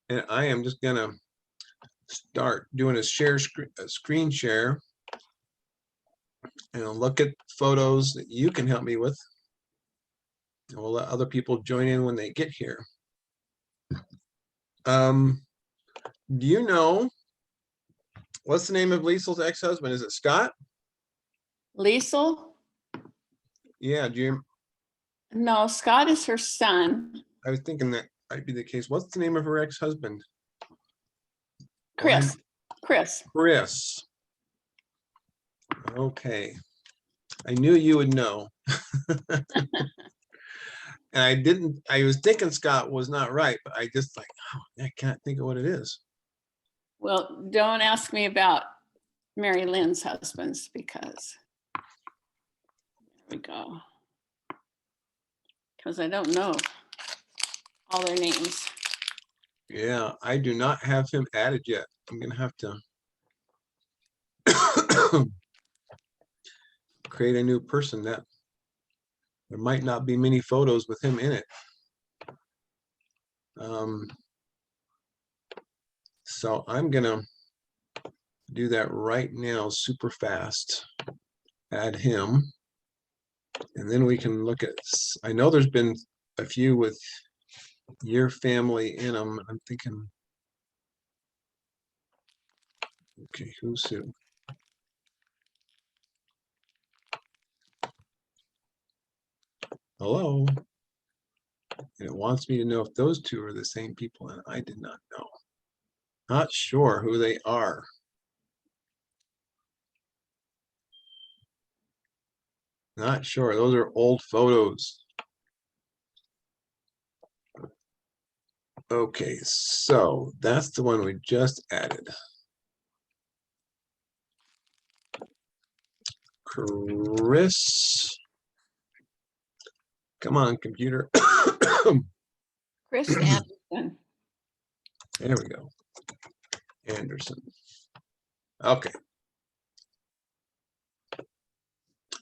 And I am just gonna start doing a screen share, and I'll look at photos that you can help me with. And we'll let other people join in when they get here. Do you know what's the name of Liesel's ex-husband? Is it Scott? Liesel? Yeah, No, Scott is her son. I was thinking that might be the case. What's the name of her ex-husband? Chris. Chris. Chris. Okay. I knew you would know. And I was thinking Scott was not right, but I just like, oh, I can't think of what it is. Well, don't ask me about Mary Lynn's husbands because, there we go. Because I don't know all their names. Yeah, I do not have him added yet. I'm gonna have to create a new person. That there might not be many photos with him in it. So I'm gonna do that right now, super fast. Add him, and then we can look at. I know there's been a few with your family in them. I'm thinking, okay, who's who? Hello. And it wants me to know if those two are the same people, and I did not know. Not sure who they are. Not sure. Those are old photos. Okay, so that's the one we just added. Chris. Come on, computer. Chris Anderson. There we go. Anderson. Okay.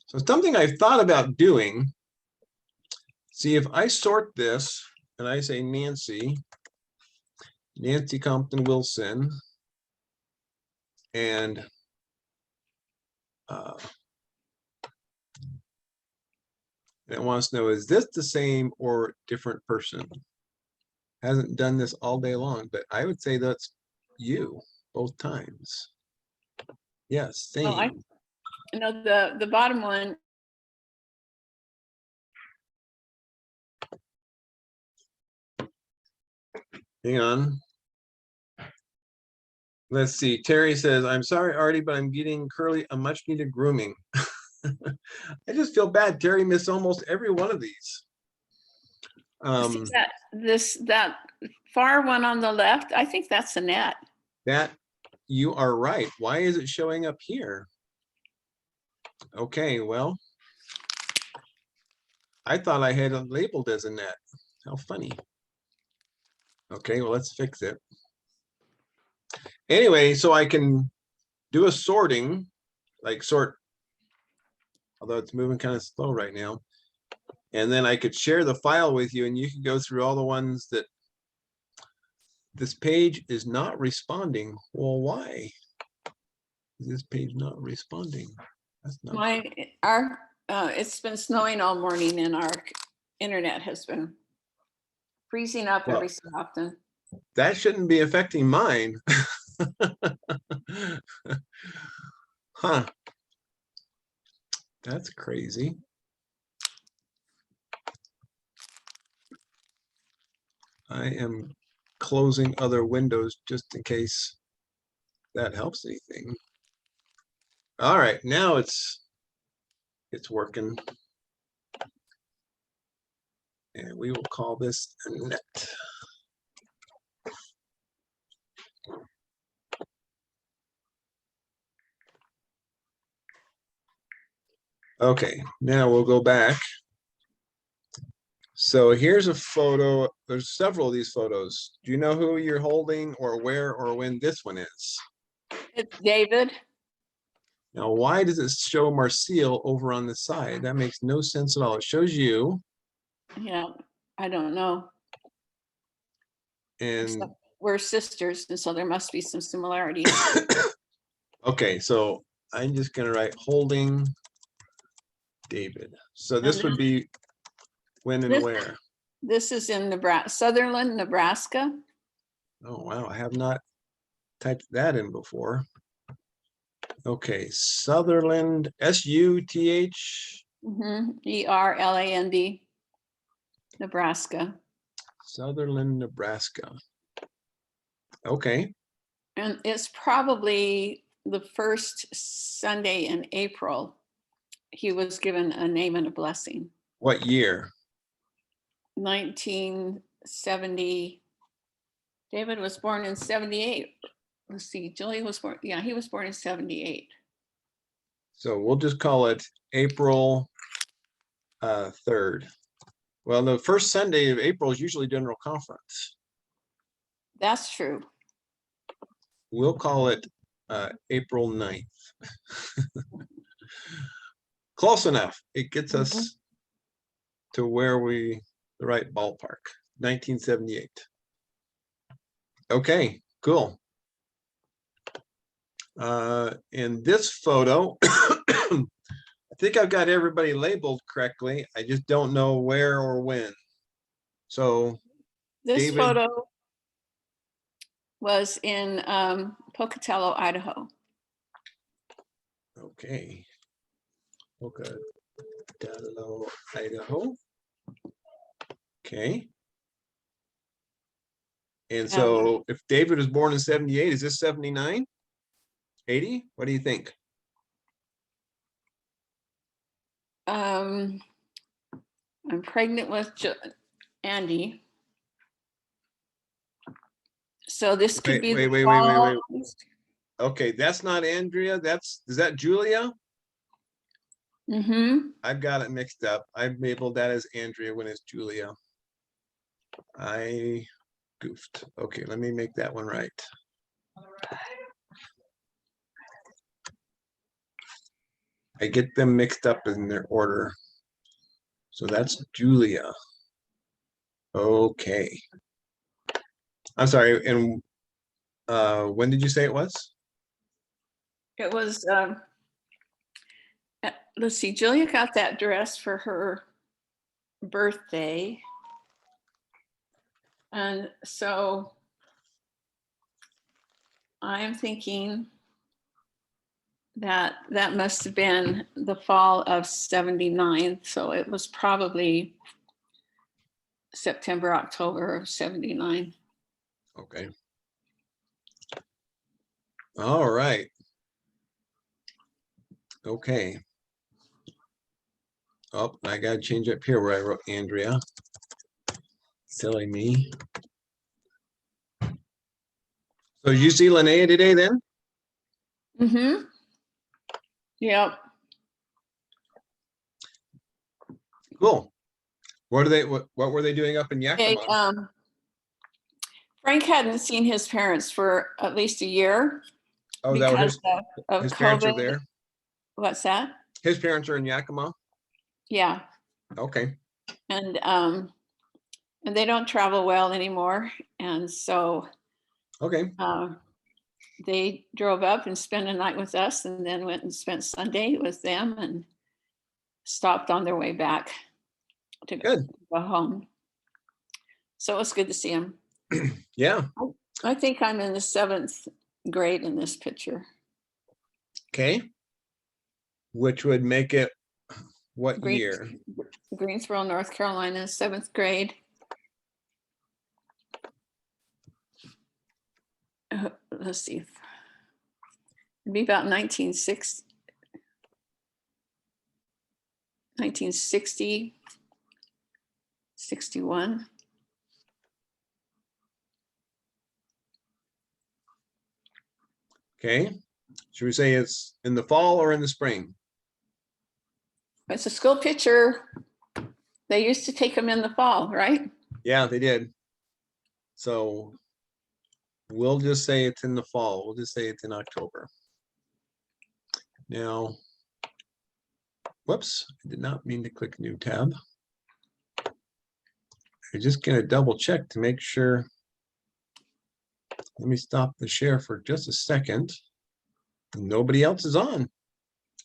So something I've thought about doing, see if I sort this and I say Nancy Compton Wilson, and it wants to know, is this the same or different person? Hasn't done this all day long, but I would say that's you both times. Yes, same. Oh, you know, the bottom one. Hang on. Let's see. Terry says, I'm sorry, Artie, but I'm getting curly, a much needed grooming. I just feel bad. Terry missed almost every one of these. That far one on the left, I think that's a net. That you are right. Why is it showing up here? Okay, well, I thought I had it labeled as a net. How funny. Okay, well, let's fix it. Anyway, so I can do a sorting, like sort, although it's moving kind of slow right now. And then I could share the file with you and you can go through all the ones that this page is not responding. Well, why is this page not responding? That's not it's been snowing all morning and our internet has been freezing up every so often. That shouldn't be affecting mine. Huh. That's crazy. I am closing other windows just in case that helps anything. All right, now it's working. And we will call this a net. Okay, now we'll go back. So here's a photo. There's several of these photos. Do you know who you're holding or where or when this one is? It's David. Now, why does it show Marcel over on the side? That makes no sense at all. It shows you. Yeah, I don't know. And we're sisters, and so there must be some similarities. Okay, so I'm just gonna write holding David. So this And would be when and this- where? This is in Nebraska, Sutherland, Nebraska. Oh, wow, I have not typed that in before. Okay, Sutherland, S-U-T-H, Erland, Nebraska. Sutherland, Nebraska. Okay, And it's probably the first Sunday in April. He was given a name and a blessing. what year? 1970. David was born in 78. Let's see, Julie was born, yeah, he was born in 78. So we'll just call it April 3rd. Well, the first Sunday of April is usually general conference. That's true. We'll call it April 9th. Close enough. It gets us to where the right ballpark, 1978. Okay, cool. In this photo, I think I've got everybody labeled correctly. I just don't know where or when. So This David. photo was in Pocatello, Idaho. Okay. Pocatello, Idaho. Okay. And so if David was born in 78, is this 79? 80? What do you think? I'm pregnant with Andy. So this could be the wait. fall. Okay, that's not Andrea. Is that Julia? I've got it mixed up. I've labeled that as Andrea when it's Julia. I goofed. Okay, let me make that one right. I get them mixed up in their order. So that's Julia. Okay. I'm sorry, and when did you say it was? It was, let's see, Julia got that dress for her birthday. And so I'm thinking that that must have been the fall of 79. So it was probably September, October of 79. Okay. All right. Okay. Oh, I gotta change up here where I wrote Andrea. Silly me. So you see Linnea today then? Yep. Cool. What were they doing up in Yakima? Okay, Frank hadn't seen his parents for at least a year Oh, that was because of his parents are COVID. there. What's that? His parents are in Yakima. Yeah. Okay. And they don't travel well anymore. And so Okay. they drove up and spent a night with us and then went and spent Sunday with them and stopped on their way back to go home. So it was good to see them. Yeah. I think I'm in the 7th grade in this picture. Okay. Which would make it what year? Greensboro, North Carolina, 7th grade. Let's see. It'd be about 1960, 61. Okay. Should we say it's in the fall or in the spring? It's a school picture. They used to take them in the fall, right? Yeah, they did. So we'll just say it's in the fall. We'll just say it's in October. Now, whoops, I did not mean to click new tab. I'm just going to double check to make sure Let me stop the share for just a second. Nobody else is on.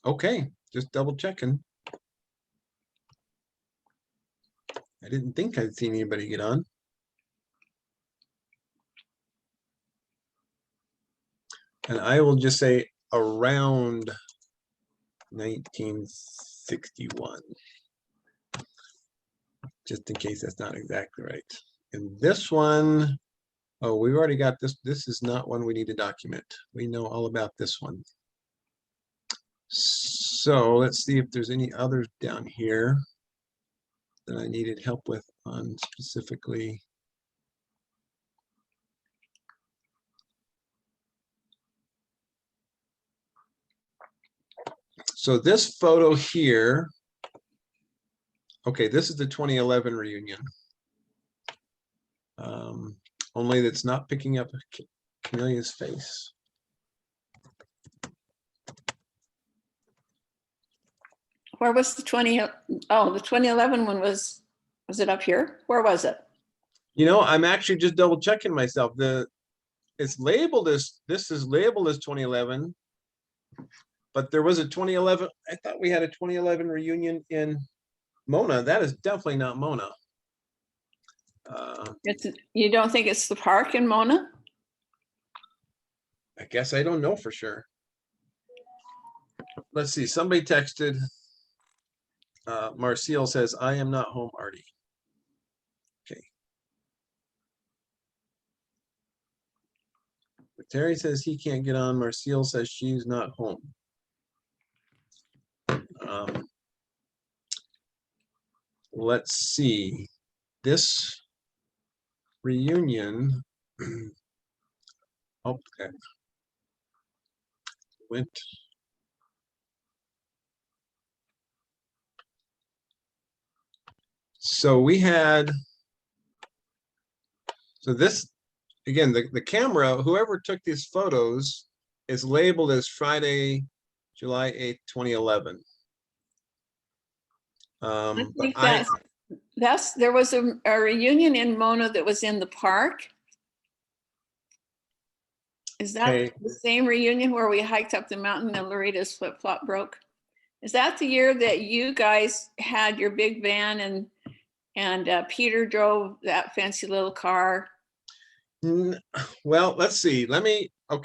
Okay, just double checking. I didn't think I'd seen anybody get on. And I will just say around 1961, just in case that's not exactly right. And this one, oh, we've already got this. This is not one we need to document. We know all about this one. So let's see if there's any others down here that I needed help with on specifically. So this photo here, okay, this is the 2011 reunion. Only that's not picking up Camelia's face. Where was the 2011 one was it up here? Where was it? You know, I'm actually just double checking myself. It's labeled as, this is labeled as 2011, but there was a 2011, I thought we had a 2011 reunion in Mona. That is definitely not Mona. You don't think it's the park in Mona? I guess I don't know for sure. Let's see, somebody texted. Marcel says, I am not home, Artie. Okay. But Terry says he can't get on. Marcel says she's not home. Let's see. This reunion. Okay. Went. So we had, so this, again, the camera, whoever took these photos is labeled as Friday, July 8th, 2011. I think there was a reunion in Mona that was in the park. Is that Okay. the same reunion where we hiked up the mountain and Lorita's flip-flop broke? Is that the year that you guys had your big van and Peter drove that fancy little car? Well, let's see. Let me go.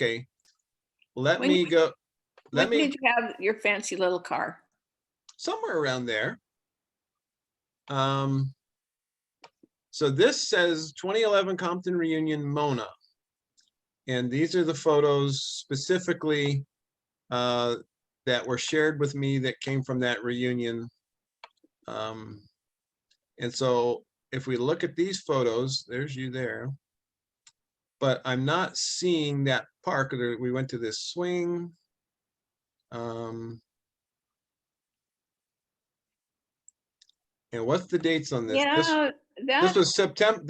When did you have your fancy little car? Somewhere around there. So this says 2011 Compton reunion Mona. And these are the photos specifically that were shared with me that came from that reunion. And so if we look at these photos, there's you there. But I'm not seeing that park. We went to this swing. And what's the dates on this? Yeah, this was September.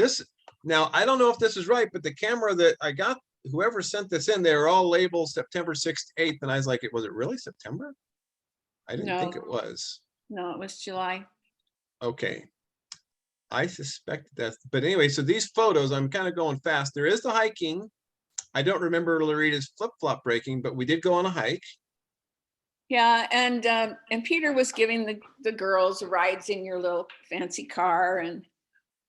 Now I don't know if this is right, but the camera that I got, whoever sent this in, they were all labeled September 6th, 8th, and I was like, was it really September? I didn't think it was. No, it was July. Okay. I suspect that, but anyway, so these photos, I'm kind of going fast. There is the hiking. I don't remember Lorita's flip-flop breaking, but we did go on a hike. Yeah, and Peter was giving the girls rides in your little fancy car, and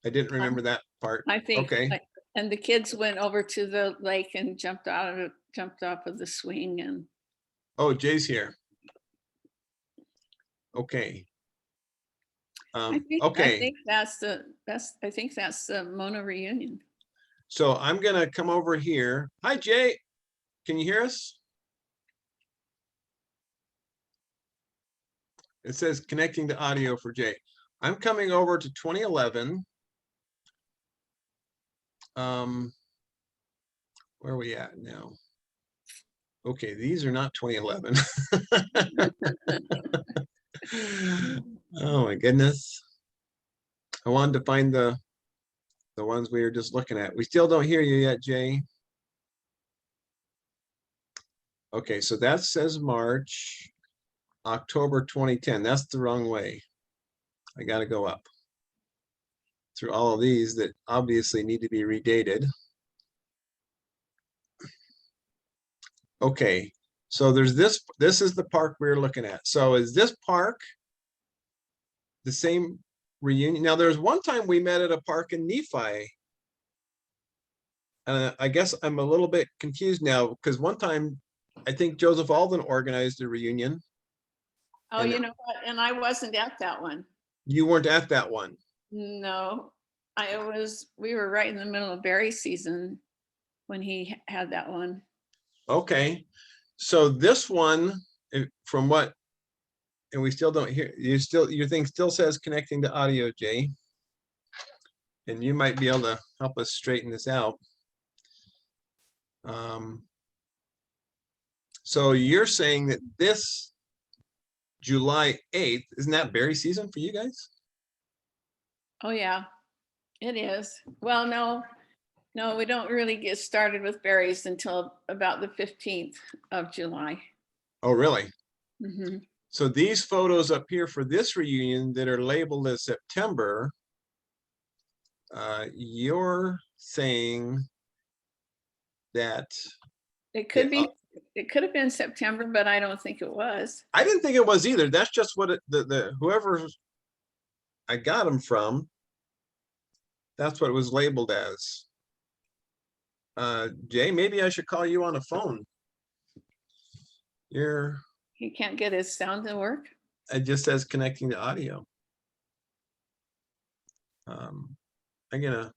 I didn't remember that part. I think okay. And the kids went over to the lake and jumped off of the swing. And oh, Jay's here. Okay. I think that's the Mona reunion. So I'm gonna come over here. Hi, Jay. Can you hear us? It says connecting to audio for Jay. I'm coming over to 2011. Where are we at now? Okay, these are not 2011. Oh my goodness. I wanted to find the ones we were just looking at. We still don't hear you yet, Jay. Okay, so that says March, October 2010. That's the wrong way. I got to go up through all of these that obviously need to be redated. Okay, so there's this is the park we're looking at. So is this park the same reunion? Now, there's one time we met at a park in Nephi. I guess I'm a little bit confused now because one time I think Joseph Alden organized a reunion. Oh, And you know what? And I wasn't at that one. you weren't at that one. No, we were right in the middle of berry season when he had that one. Okay, so this one, from what, and we still don't hear, your thing still says connecting to audio, Jay. And you might be able to help us straighten this out. So you're saying that this July 8th, isn't that berry season for you guys? Oh, yeah, it is. Well, no, we don't really get started with berries until about the 15th of July. Oh, really? Mhm. So these photos up here for this reunion that are labeled as September, you're saying that It could be, it could have been September, but I don't think it was. I didn't think it was either. That's just what the whoever I got them from, that's what it was labeled as. Jay, maybe I should call you on a phone. He can't get his sound to work. It just says connecting to audio. I'm gonna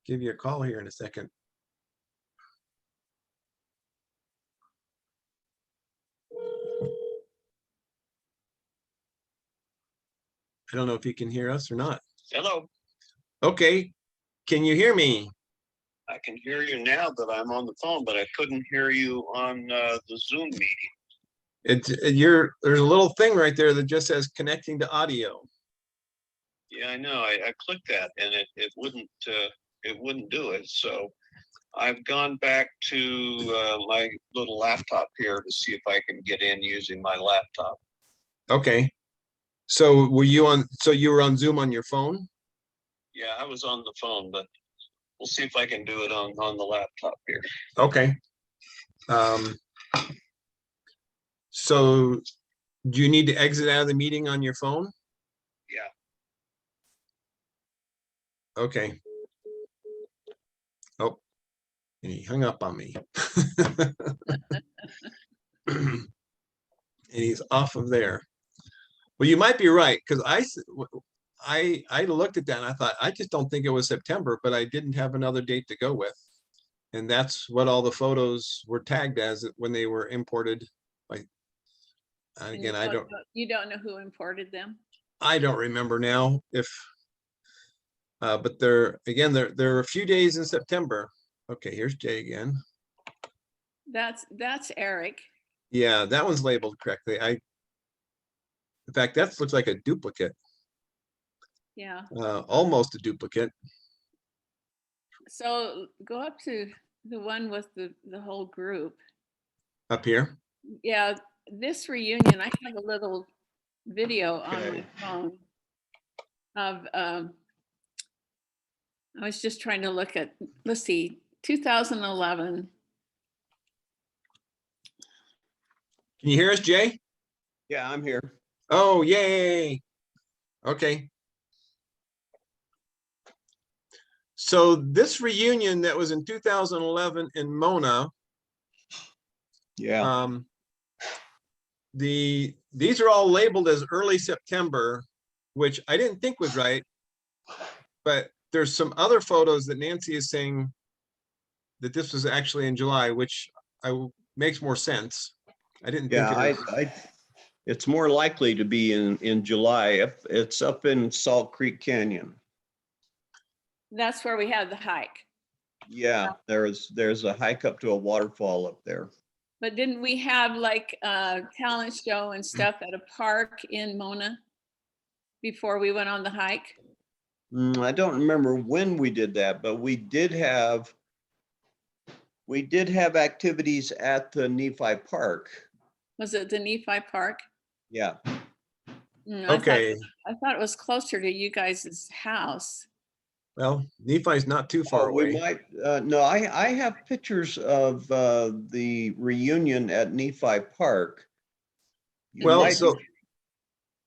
give you a call here in a second. I don't know if you can hear us or not. Hello, Okay, can you hear me? I can hear you now that I'm on the phone, but I couldn't hear you on the Zoom meeting. There's a little thing right there that just says connecting to audio. Yeah, I know. I clicked that and it wouldn't do it. So I've gone back to my little laptop here to see if I can get in using my laptop. Okay. So you were on Zoom on your phone? Yeah, I was on the phone, but we'll see if I can do it on the laptop here. Okay. So do you need to exit out of the meeting on your phone? Yeah. Okay. Oh, and he hung up on me. And he's off of there. Well, you might be right, because I looked at that and I thought, I just don't think it was September, but I didn't have another date to go with. And that's what all the photos were tagged as when they were imported. Again, You don't know who imported them? I don't remember now if, but there are a few days in September. Okay, here's Jay again. That's Eric. Yeah, that one's labeled correctly. In fact, that looks like a duplicate. Yeah. Almost a duplicate. So go up to the one with the whole group. Up here. Yeah, this reunion, I have a little video on my phone of, I was just trying to look at, let's see, 2011. Can you hear us, Jay? Yeah, I'm here. Oh, yay. Okay. So this reunion that was in 2011 in Mona. Yeah. These are all labeled as early September, which I didn't think was right. But there's some other photos that Nancy is saying that this was actually in July, which makes more sense. I didn't think it was. It's more likely to be in July if it's up in Salt Creek Canyon. That's where we had the hike. Yeah, there's a hike up to a waterfall up there. But didn't we have like a talent show and stuff at a park in Mona before we went on the hike? I don't remember when we did that, but we did have activities at the Nephi Park. Was it the Nephi Park? Yeah. Okay. I thought it was closer to you guys' house. Well, Nephi's not too far Oh, we away. might, no, I have pictures of the reunion at Nephi Park. You Well, might- so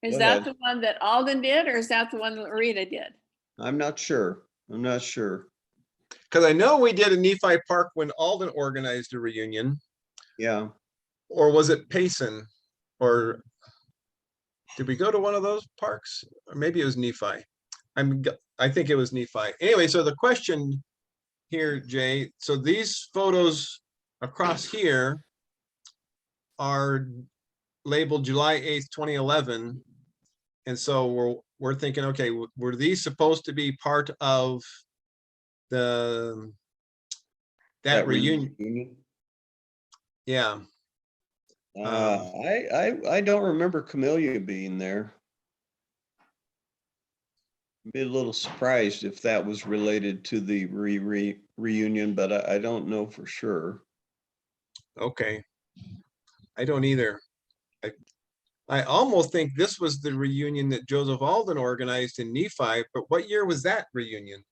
Is Go that ahead. the one that Alden did, or is that the one that Rita did? I'm not sure. I'm not sure. because I know we did a Nephi Park when Alden organized a reunion, Yeah. or was it Payson? Or did we go to one of those parks? Or maybe it was Nephi. I think it was Nephi. Anyway, so the question here, Jay, so these photos across here are labeled July 8th, 2011. And so we're thinking, okay, were these supposed to be part of that reunion? Yeah. I don't remember Camellia being there. Be a little surprised if that was related to the reunion, but I don't know for sure. Okay. I don't either. I almost think this was the reunion that Joseph Alden organized in Nephi, but what year was that reunion?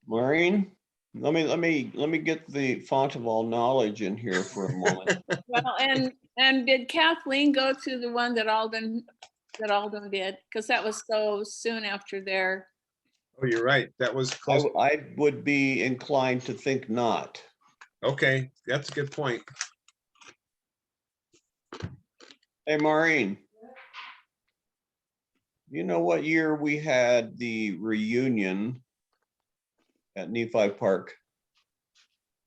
Maureen, let me get the font of all knowledge in here for a moment. Well, and did Kathleen go to the one that Alden did? Because that was so soon after their. Oh, you're right. That was close. I would be inclined to think not. Okay, that's a good point. Hey, Maureen. You know what year we had the reunion at Nephi Park?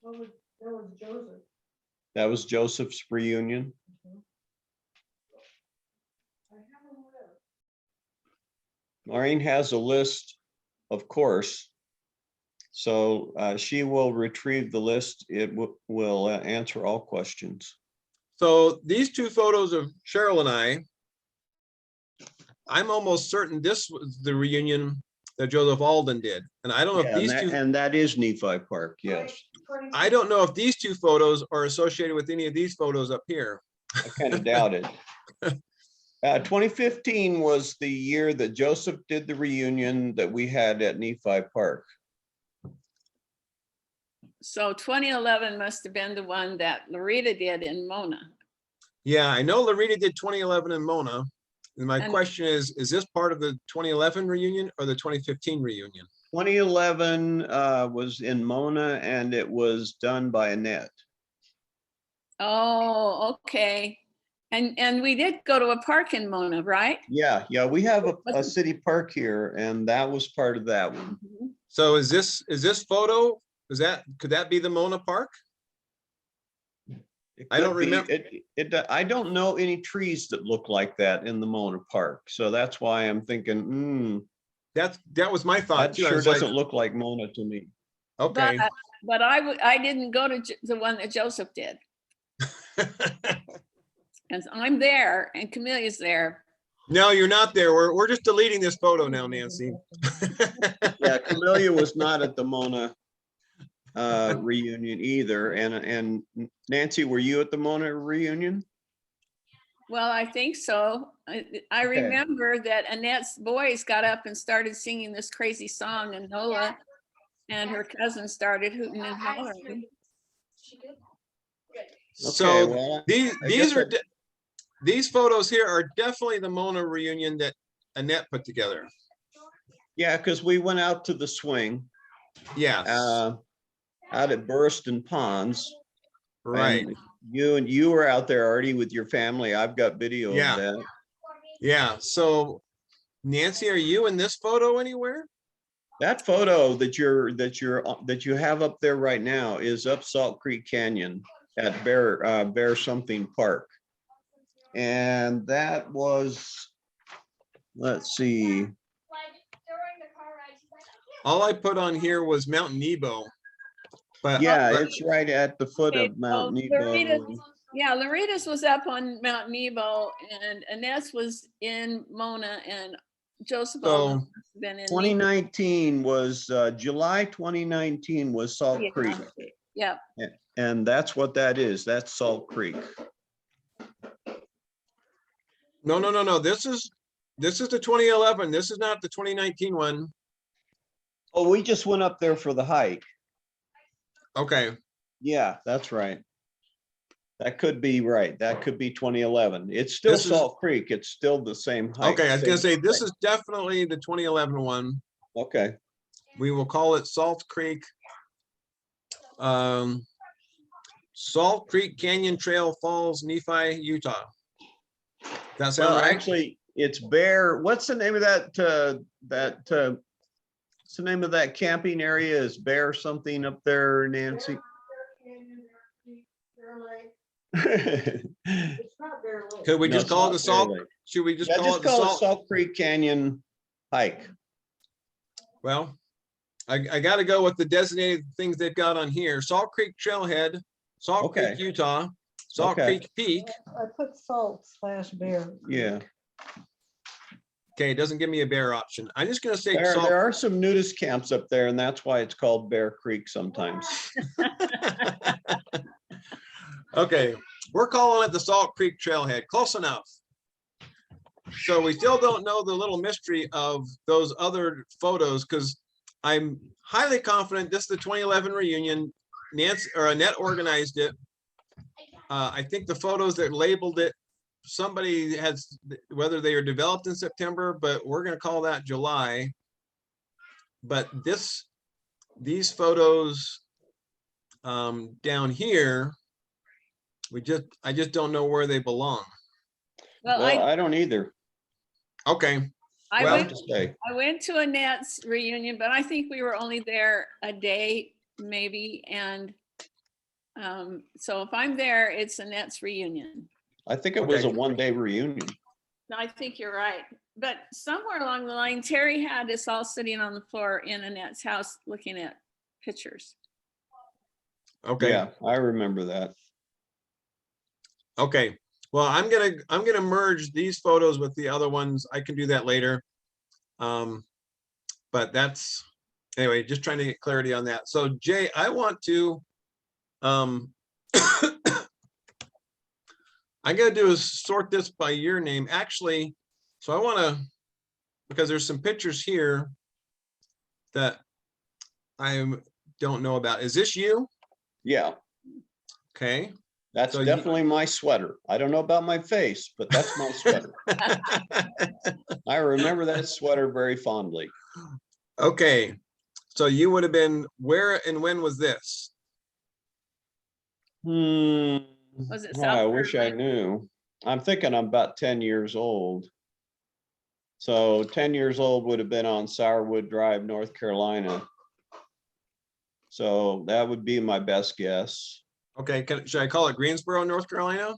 That was Joseph. That was Joseph's reunion. I have a list. Maureen has a list, of course. So she will retrieve the list. It will answer all questions. So these two photos of Cheryl and I'm almost certain this was the reunion that Joseph Alden did. And I don't know if Yeah, these two, and that is Nephi Park, yes. I don't know if these two photos are associated with any of these photos up here. I kind of doubt it. 2015 was the year that Joseph did the reunion that we had at Nephi Park. So 2011 must have been the one that Loretta did in Mona. Yeah, I know Loretta did 2011 in Mona. And my And- question is this part of the 2011 reunion or the 2015 reunion? 2011 was in Mona and it was done by Annette. Oh, okay. And we did go to a park in Mona, right? Yeah, we have a city park here and that was part of that one. Mhm. So is this photo, could that be the Mona Park? It I don't could be. remember. I don't know any trees that look like that in the Mona Park. So that's why I'm thinking, That was my thought that too. I sure was like, doesn't look like Mona to me. okay. But I didn't go to the one that Joseph did. And I'm there and Camille's there. No, you're not there. We're just deleting this photo now, Nancy. Yeah, Camellia was not at the Mona reunion either. And Nancy, were you at the Mona reunion? Well, I think so. I Okay. remember that Annette's boys got up and started singing this crazy song, and Nola and her cousin started hooting and hollering. So well, these photos here are definitely the Mona reunion that Annette put together. Yeah, because we went out to the swing Yes, out at Burston Ponds. right. And you were out there already with your family. I've got video Yeah. of that. Yeah. So Nancy, are you in this photo anywhere? That photo that you have up there right now is up Salt Creek Canyon at Bear something Park. And that was, let's see. All I put on here was Mount Nebo. But Yeah, it's right at the foot Okay, of Mount so Nebo. Loretta's was up on Mount Nebo and Annette's was in Mona and Joseph So, Alden must have been in. 2019 was July 2019 was Salt Yeah. Creek. Yeah, And that's what that is. That's Salt Creek. no. This is the 2011. This is not the 2019 one. Oh, we just went up there for the hike. Okay, Yeah, that's right. That could be right. That could be 2011. It's still This is- Salt Creek. It's still the same hike. okay, I was gonna say, same this thing. is definitely the 2011 one. Okay, We will call it Salt Creek. Salt Creek Canyon Trail Falls, Nephi, Utah. That sound well, right? actually, it's Bear. What's the name of that, what's the name of that camping area? Is Bear something up there, Nancy? Bear Canyon, Bear Creek, Bear Lake. No, It's not Bear Lake. Could we just it's call it not the Salt? Bear Lake. Should we just Yeah, call just it the call it Salt? Salt Creek Canyon hike. Well, I gotta go with the designated things they've got on here. Salt Creek Trailhead, Salt Creek, Okay. Utah, Salt Okay. Creek Peak. I put salt/bear. Yeah, Okay, it doesn't give me a bear option. I'm just gonna say there Salt. are some nudist camps up there, and that's why it's called Bear Creek sometimes. Okay, we're calling it the Salt Creek Trailhead. Close enough. So we still don't know the little mystery of those other photos because I'm highly confident this is the 2011 reunion. Nancy or Annette organized it. I think the photos that labeled it, somebody has, whether they are developed in September, but we're going to call that July. But these photos down here, I just don't know where they belong. Well, Well, I don't either. Okay, I well- went, To say. I went to Annette's reunion, but I think we were only there a day, maybe, and so if I'm there, it's Annette's reunion. I think it was a Okay. one-day reunion. No, I think you're right. But somewhere along the line, Terry had us all sitting on the floor in Annette's house looking at pictures. okay. Yeah, I remember that. Okay, well, I'm gonna merge these photos with the other ones. I can do that later. But that's, anyway, just trying to get clarity on that. So Jay, I want to, I gotta do is sort this by your name, actually. So I wanna, because there's some pictures here that I don't know about. Is this you? Yeah, Okay. that's So you- definitely my sweater. I don't know about my face, but that's my sweater. I remember that sweater very fondly. Okay, so you would have been, where and when was this? Was it Oh, South I wish I Carolina? knew. I'm thinking I'm about 10 years old. So 10 years old would have been on Sourwood Drive, North Carolina. So that would be my best guess. Okay, should I call it Greensboro, North Carolina?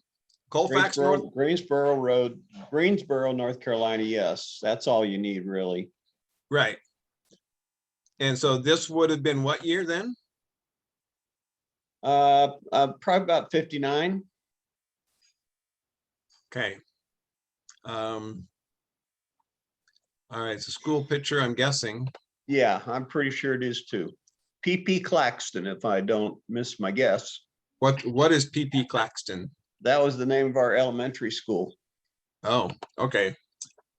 Colfax, North? Greensboro Road, Greensboro, North Carolina. Yes, that's all you need, really. Right. And so this would have been what year then? Probably about 59. Okay. All right, it's a school picture, I'm guessing. Yeah, I'm pretty sure it is too. PP Claxton, if I don't miss my guess. What is PP Claxton? That was the name of our elementary school. Oh, okay.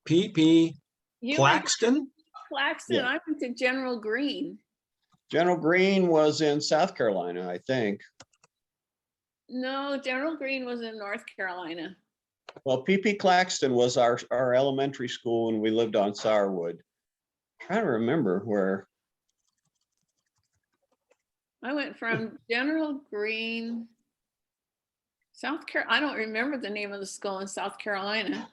PP You went to Claxton? Claxton, Yeah. I went to General Green. General Green was in South Carolina, I think. No, General Green was in North Carolina. Well, PP Claxton was our elementary school and we lived on Sourwood. Trying to remember where. I went from General Green, I don't remember the name of the school in South Carolina,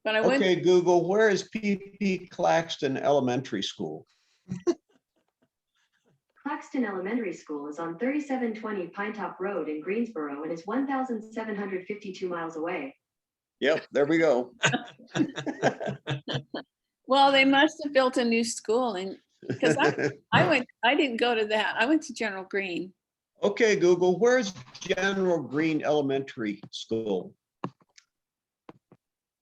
but I went, Okay, Google, where is PP Claxton Elementary School? Claxton Elementary School is on 3720 Pinetop Road in Greensboro and is 1,752 miles away. Yep, there we go. well, they must have built a new school and, because I didn't go to that. I went to General Green. Okay, Google, where's General Green Elementary School?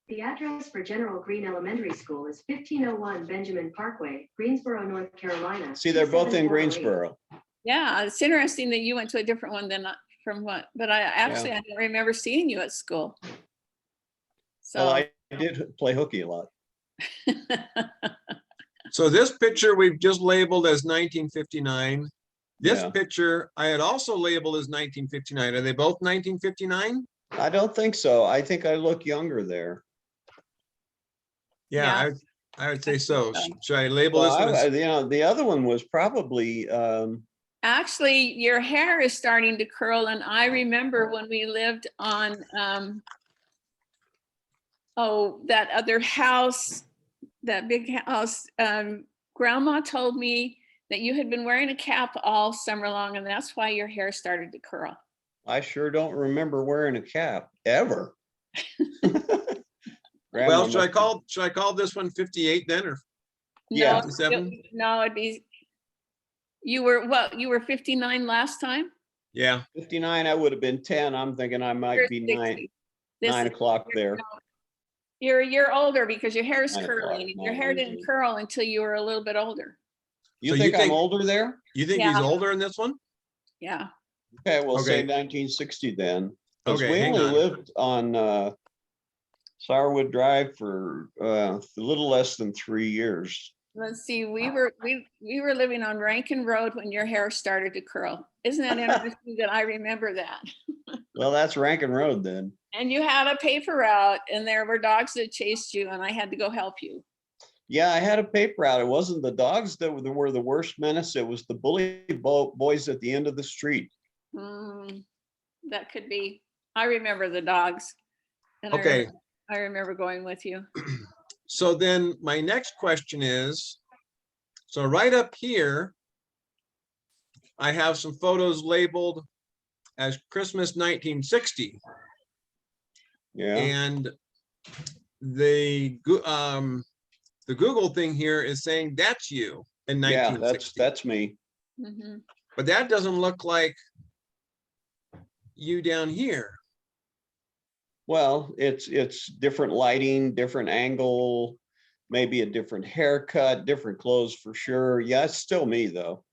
The address for General Green Elementary School is 1501 Benjamin Parkway, Greensboro, North Carolina. See, they're both in 27408. Greensboro. Yeah, it's interesting that you went to a different one than from what, but I didn't remember seeing you at school. Well, So, I did play hooky a lot. So this picture we've just labeled as 1959. This Yeah. picture I had also labeled as 1959. Are they both 1959? I don't think so. I think I look younger there. Yeah, Yeah. I would say so. so. Should I label Well, this one? as- you know, the other one was probably, Actually, your hair is starting to curl, and I remember when we lived on, that other house, that big house, Grandma told me that you had been wearing a cap all summer long, and that's why your hair started to curl. I sure don't remember wearing a cap ever. Grandma Well, should I must call this one 58 then, or Yeah. No, 57? no, it'd be, you were 59 last time? Yeah, 59, I would have been 10. I'm thinking I might You're be 60. This 9 is- o'clock there. You're a year older because your hair is 9 curly. o'clock, and Your 9 hair years didn't old. curl until you were a little bit older. You So you think I'm think- older there? you think he's Yeah. older in this one? Yeah. Okay, we'll say Okay. 1960 then. Because Okay, we hang only on. lived on Sourwood Drive for a little less than 3 years. Let's see, we were living on Rankin Road when your hair started to curl. Isn't that interesting that I remember that? Well, that's Rankin Road then. And you had a paper route and there were dogs that chased you and I had to go help you. Yeah, I had a paper out. It wasn't the dogs that were the worst menace. It was the bully boys at the end of the street. That could be. I remember the dogs. And Okay. I remember going with you. So then my next question is, so right up here, I have some photos labeled as Christmas 1960. Yeah, And the Google thing here is saying that's you in yeah, 1960. that's me. Mhm. But that doesn't look like you down here. Well, it's different lighting, different angle, maybe a different haircut, different clothes for sure. Yeah, it's still me though.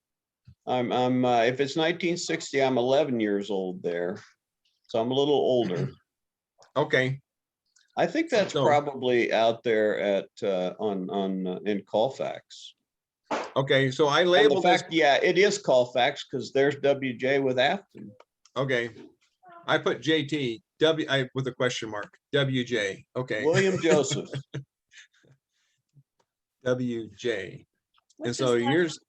I'm if it's 1960, I'm 11 years old there. So I'm a little older. Okay, I think that's So- probably out there at in Colfax. okay, so I And the labeled this, fact, yeah, it is Colfax because there's WJ with Afton. okay. I put JT, with a question mark, WJ, okay, William Joseph. WJ. And What's so his last- yours,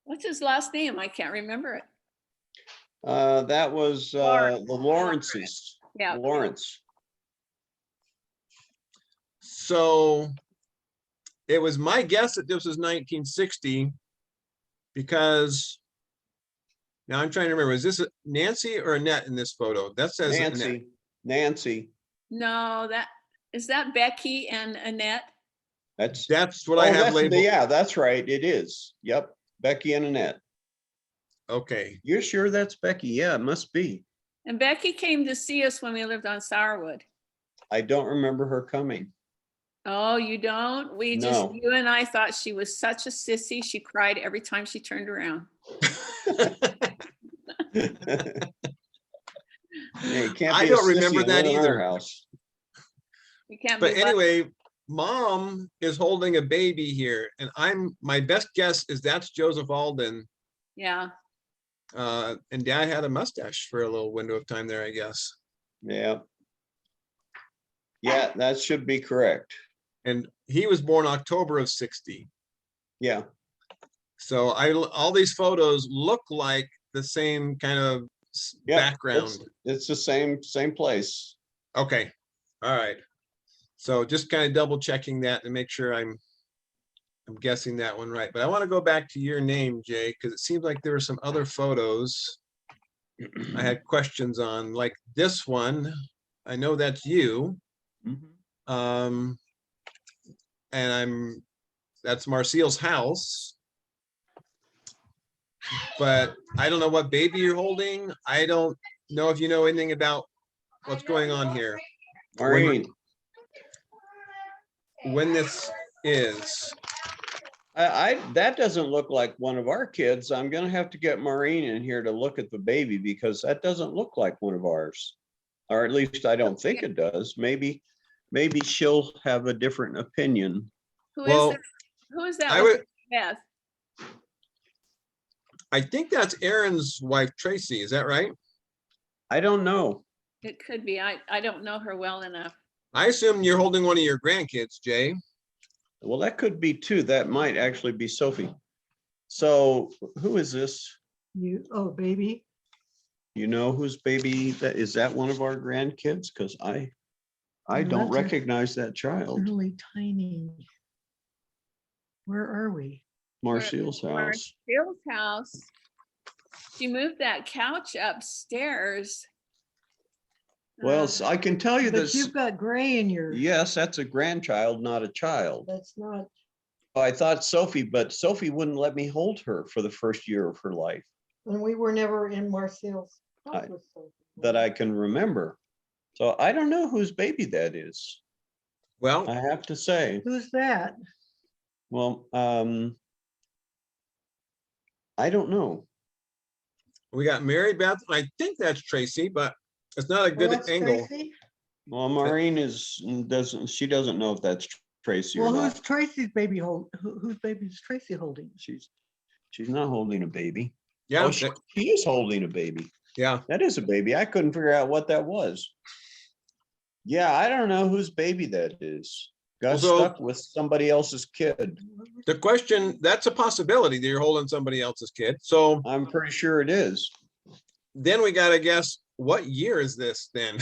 What's his last name? I can't remember it. That was Lawrence. the Lawrences. Yeah. Lawrence. so it was my guess that this was 1960 because now I'm trying to remember, is this Nancy or Annette in this photo? That says Annette. Nancy. No, is that Becky and Annette? That's what I have labeled. Yeah, that's right. It is. Yep. Becky and Annette. Okay, You're sure that's Becky? Yeah, it must be. And Becky came to see us when we lived on Sourwood. I don't remember her coming. Oh, you don't? No. You and I thought she was such a sissy. She cried every time she turned around. Yeah, you can't I be a don't remember sissy and that live in our either. house. You can't but be. anyway, mom is holding a baby here and my best guess is that's Joseph Alden. Yeah. And dad had a mustache for a little window of time there, I guess. Yeah. Yeah, that should be correct. And he was born October of 60. Yeah. So all these photos look like the same kind of Yep, background. It's the same place. Okay, all right. So just kind of double checking that to make sure I'm guessing that one right. But I want to go back to your name, Jay, because it seems like there were some other photos I had questions on, like this one. I know that's you. Mhm. And that's Marcia's house. But I don't know what baby you're holding. I don't know if you know anything about what's going on here. Maureen, When this is. that doesn't look like one of our kids. I'm gonna have to get Maureen in here to look at the baby because that doesn't look like one of ours. Or at least I don't think it does. Maybe she'll have a different opinion. Who Well, is it? Who is that? I with would, Beth? I think that's Aaron's wife, Tracy. Is that right? I don't know. It could be. I don't know her well enough. I assume you're holding one of your grandkids, Jay. Well, that could be too. That might actually be Sophie. So who is this? You, oh, baby. You know whose baby that is? That one of our grandkids? Because I Oh, don't that's a- recognize that child. Really tiny. Where are we? Marcia's house. Bill's house. She moved that couch upstairs. Well, Uh, I can tell you But this. you've got gray in your. Yes, that's a grandchild, not a child. That's not. I thought Sophie, but Sophie wouldn't let me hold her for the first year of her life And we were never in Marcel's house I- with Sophie. that I can remember. So I don't know whose baby that is. Well, I have to say, Who's that? well, I don't know. we got Mary Beth. I think that's Tracy, but it's not a Oh, good that's angle. Tracy? Well, Maureen she doesn't know if that's Tracy or Well, not. who's Tracy's baby whose baby is Tracy holding? She's not holding a baby. Yeah, Oh, she is holding a baby. yeah. That is a baby. I couldn't figure out what that was. Yeah, I don't know whose baby that is. Got So- stuck with somebody else's kid. The question, that's a possibility that you're holding somebody else's kid. So I'm pretty sure it is. then we gotta guess, what year is this then?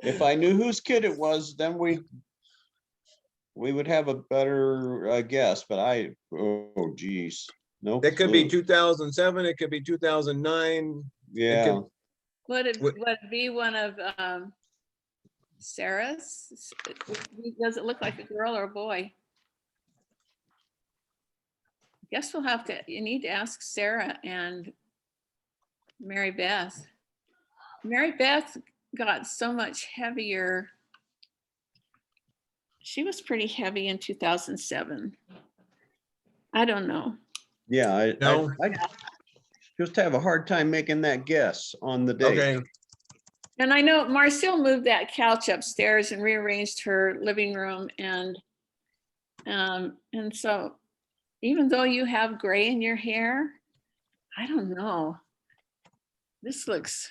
If I knew whose kid it was, then we would have a better guess, but oh geez. No. It could be clue. 2007, it could be 2009. Yeah, Would it Would- be one of Sarah's? Does it look like a girl or a boy? Guess we'll have to, you need to ask Sarah and Mary Beth. Mary Beth got so much heavier. She was pretty heavy in 2007. I don't know. yeah. No. I just have a hard time making that guess on the date. Okay, And I know Marcel moved that couch upstairs and rearranged her living room and so even though you have gray in your hair, I don't know. This looks,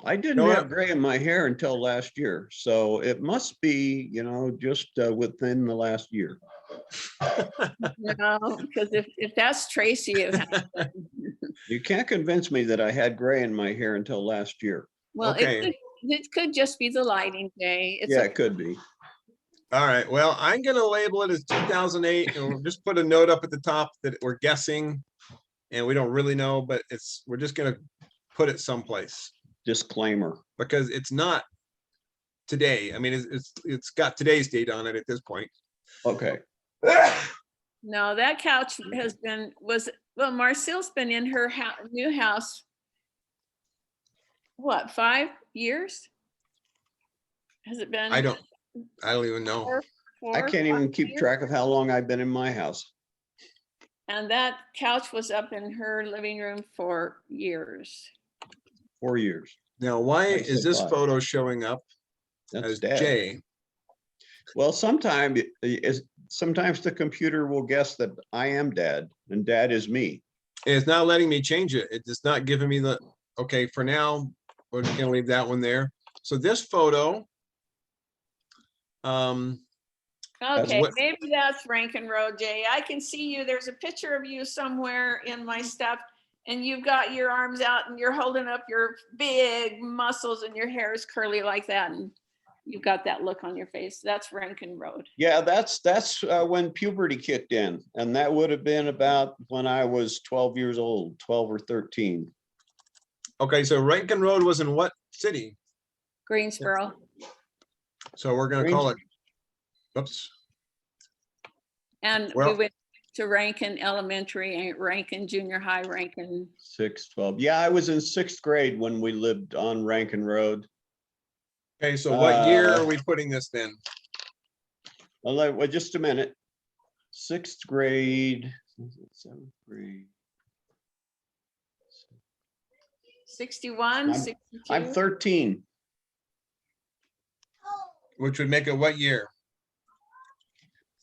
I didn't No, have gray in my hair until last year, so it must be, just within the last year. because if that's Tracy, You can't convince me that I had gray in my hair until last year. well, Okay. it could just be the lighting day. It's Yeah, okay. it could be. all right. Well, I'm gonna label it as 2008 and we'll just put a note up at the top that we're guessing. And we don't really know, but we're just gonna put it someplace Disclaimer. because it's not today. I mean, it's got today's date on it at this point. Okay. No, that couch well, Marcel's been in her new house, what, 5 years? Has it been? I don't even know. four, I can't even 5 keep years? track of how long I've been in my house. And that couch was up in her living room for years. 4 years. Now, why I is said this 5. photo showing up That's as dad. Jay? Well, sometimes the computer will guess that I am dad and dad is me. It's not letting me change it. It's not giving me okay, for now, we're just gonna leave that one there. So this photo, Okay, what- maybe that's Rankin Road, Jay. I can see you. There's a picture of you somewhere in my stuff. And you've got your arms out and you're holding up your big muscles and your hair is curly like that. And you've got that look on your face. That's Rankin Road. Yeah, that's when puberty kicked in. And that would have been about when I was 12 years old, 12 or 13. okay, so Rankin Road was in what city? Greensboro. So we're gonna call it, oops, And we Well- went to Rankin Elementary and Rankin Junior High, Rankin. 6, 12. Yeah, I was in 6th grade when we lived on Rankin Road. okay, so what year are we putting this then? Well, just a minute. 6th grade, 7th grade. 61, I'm- 62. I'm 13. Which would make it what year?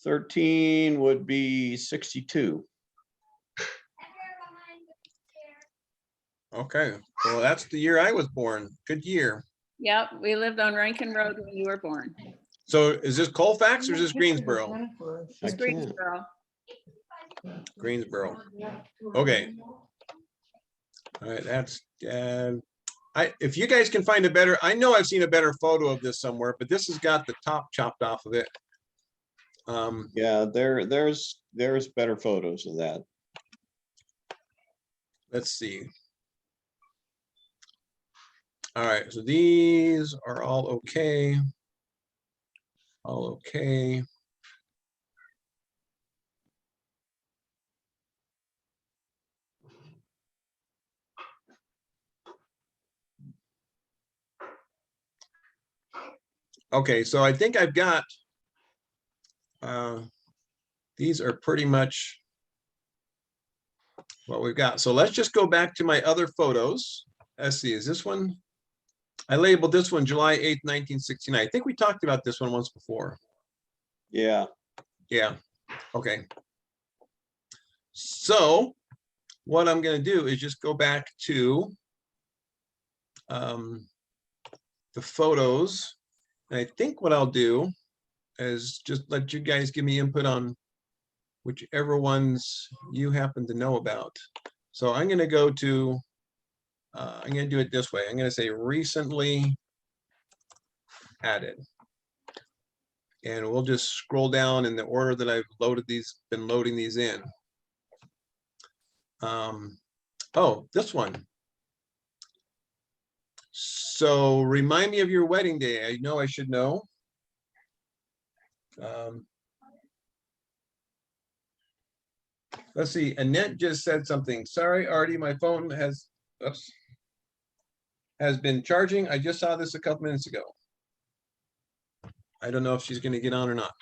13 would be 62. Okay, well, that's the year I was born. Good year. Yep, we lived on Rankin Road when you were born. So is this Colfax or is this Greensboro? I It's can't. Greensboro. Greensboro. Okay. All right, that's, if you guys can find a better, I know I've seen a better photo of this somewhere, but this has got the top chopped off of it. Yeah, there's better photos of that. Let's see. All right, so these are all okay. All okay. Okay, so I think I've got, these are pretty much what we've got. So let's just go back to my other photos. Let's see, is this one? I labeled this one July 8th, 1969. I think we talked about this one once before. Yeah. Yeah, okay. So what I'm gonna do is just go back to the photos. And I think what I'll do is just let you guys give me input on whichever ones you happen to know about. So I'm gonna go to, I'm gonna do it this way. I'm gonna say recently added. And we'll just scroll down in the order that I've loaded these, been loading these in. Oh, this one. So remind me of your wedding day. I know I should know. Let's see, Annette just said something. Sorry, Artie, my phone has, oops, has been charging. I just saw this a couple minutes ago. I don't know if she's gonna get on or not.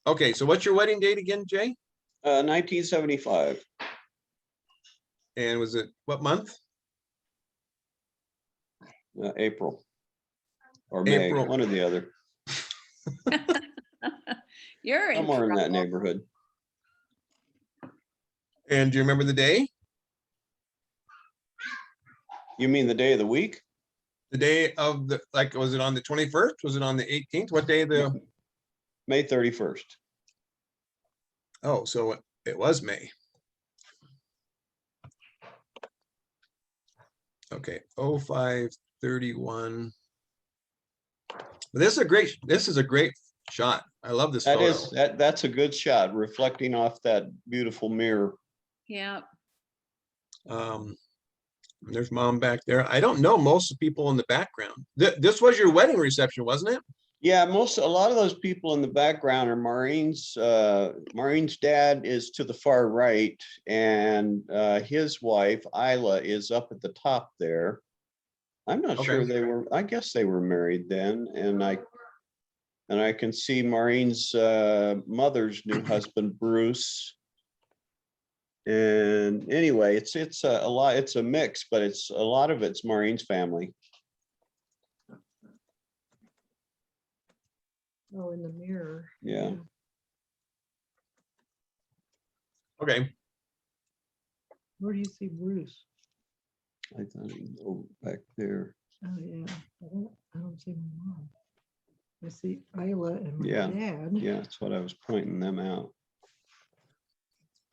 Okay, so what's your wedding date again, Jay? 1975. And was it what month? April or May, April. one or the other. You're in Somewhere in that trouble. neighborhood. And do you remember the day? You mean the day of the week? The day of the, like, was it on the 21st? Was it on the 18th? What day of the, May 31st. oh, so it was May. Okay, 05/31. This is a great shot. I love this That photo. is, that's a good shot reflecting off that beautiful mirror. Yeah. There's mom back there. I don't know most of the people in the background. This was your wedding reception, wasn't it? Yeah, a lot of those people in the background are Maureen's. Maureen's dad is to the far right, and his wife Isla is up at the top there. I'm not sure Okay. they were. I guess they were married then, and I can see Maureen's mother's new husband Bruce. And anyway, it's a lot. It's a mix, but it's a lot of it's Maureen's family. Oh, in the mirror. Yeah. Okay. Where do you see Bruce? I thought he was over back there. Oh, yeah. I don't see my mom. I see Isla and my Yeah. dad. Yeah, that's what I was pointing them out.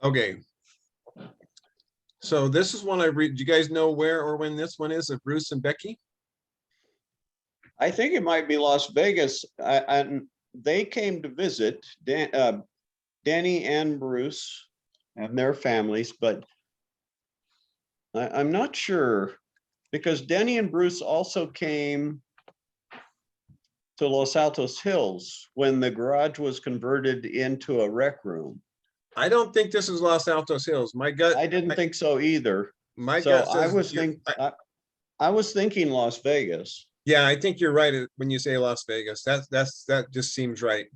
Okay. So this is one I read. Do you guys know where or when this one is of Bruce and Becky? I think it might be Las Vegas. And they came to visit Danny and Bruce and their families, but I'm not sure because Danny and Bruce also came to Los Altos Hills when the garage was converted into a rec room. I don't think this is Los Altos Hills. My gut. I didn't think so either. My So gut I says. was thinking Las Vegas. Yeah, I think you're right when you say Las Vegas. That just seems right.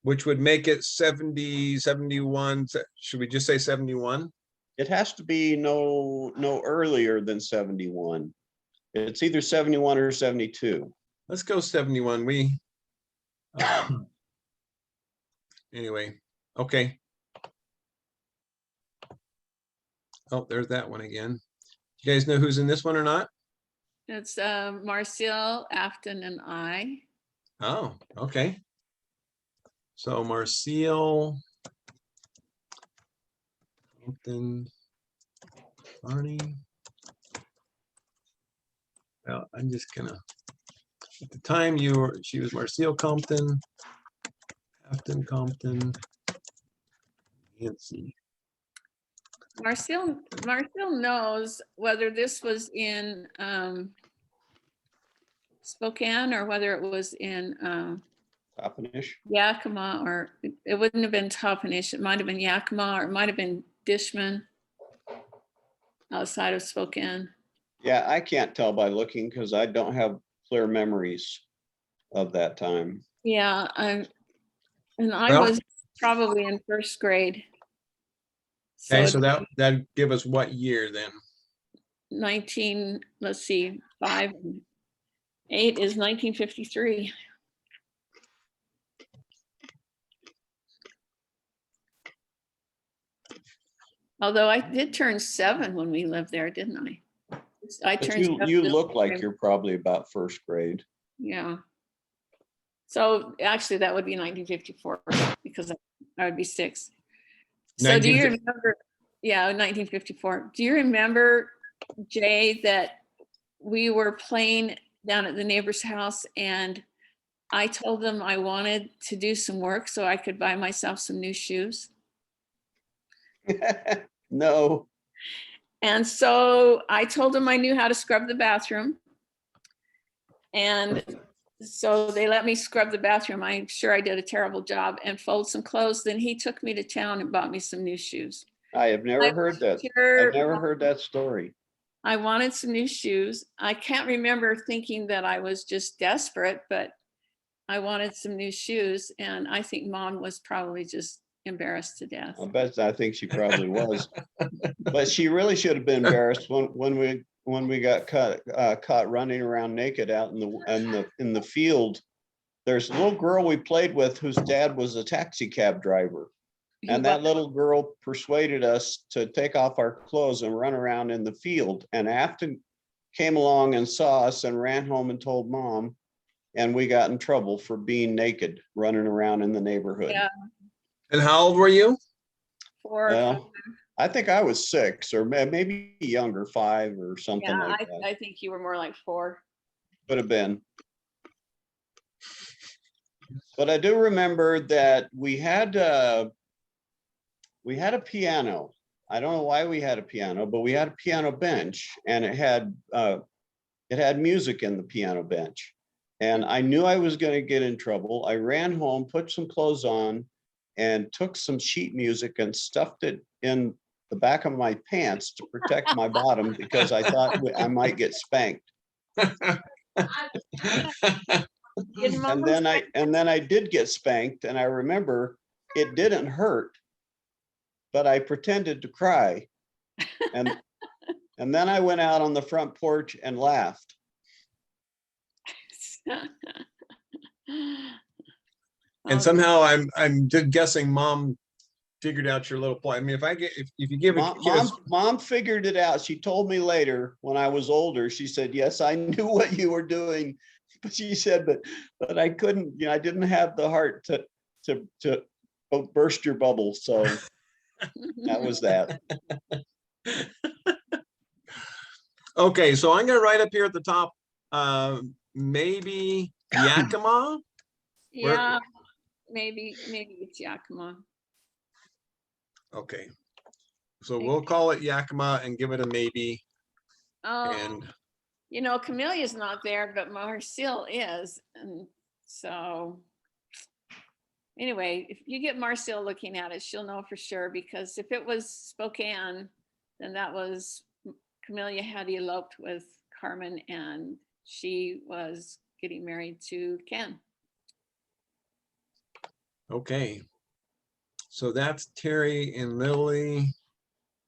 Which would make it 70, 71. Should we just say 71? It has to be no earlier than 71. It's either 71 or 72. Let's go 71. Anyway, okay. Oh, there's that one again. You guys know who's in this one or not? It's Marcel, Afton, and I. Oh, okay. So Marcel, Compton, Barney. Well, I'm just gonna, at the time she was Marcel Compton, Afton Compton, Nancy. Marcel knows whether this was in Spokane or whether it was in Toppenish. Yakima, or it wouldn't have been Toppenish. It might have been Yakima, or it might have been Dishman outside of Spokane. Yeah, I can't tell by looking because I don't have clear memories of that time. Yeah, I Well- was probably in first grade. Okay, So so that'd give us what year then? 19, let's see, 5 and 8 is 1953. Although I did turn 7 when we lived there, didn't I? I But turned 7 you this look like time. you're probably about first grade. Yeah. So actually that would be 1954 because I would be 6. So do you remember, yeah, 1954. Do you remember, Jay, that we were playing down at the neighbor's house and I told them I wanted to do some work so I could buy myself some new shoes? No. And so I told them I knew how to scrub the bathroom. And so they let me scrub the bathroom. I'm sure I did a terrible job, and fold some clothes. Then he took me to town and bought me some new shoes. I have never heard that. Sure, I've never heard that story. I wanted some new shoes. I can't remember thinking that I was just desperate, but I wanted some new shoes. And I think Mom was probably just embarrassed to death. I think she probably was. But she really should have been embarrassed when we got caught running around naked out in the field. There's a little girl we played with whose dad was a taxi cab driver. And that little girl persuaded us to take off our clothes and run around in the field. And Afton came along and saw us and ran home and told Mom. And we got in trouble for being naked, running around in the neighborhood. Yeah. And how old were you? Well, I think I was 6 or maybe younger, 5 or something yeah, like that. I think you were more like 4. Could have been. But I do remember that we had a piano. I don't know why we had a piano, but we had a piano bench, and it had music in the piano bench. And I knew I was going to get in trouble. I ran home, put some clothes on, and took some sheet music and stuffed it in the back of my pants to protect my bottom because I thought I might get spanked. And then I did get spanked, and I remember it didn't hurt, but I pretended to cry. And then I went out on the front porch and laughed. And somehow I'm guessing Mom figured out your little play. I mean, if you give Mom figured it out. She told me later when I was older, she said, yes, I knew what you were doing. But she said, but I couldn't, I didn't have the heart to burst your bubble. So that was that. Okay, so I'm gonna write up here at the top, maybe Yakima. Yeah, maybe it's Yakima. Okay, so we'll call it Yakima and give it a maybe. Oh, And Camelia's not there, but Marcel is. And so anyway, if you get Marcel looking at it, she'll know for sure, because if it was Spokane, then that was Camelia had eloped with Carmen and she was getting married to Ken. okay, so that's Terry and Lily,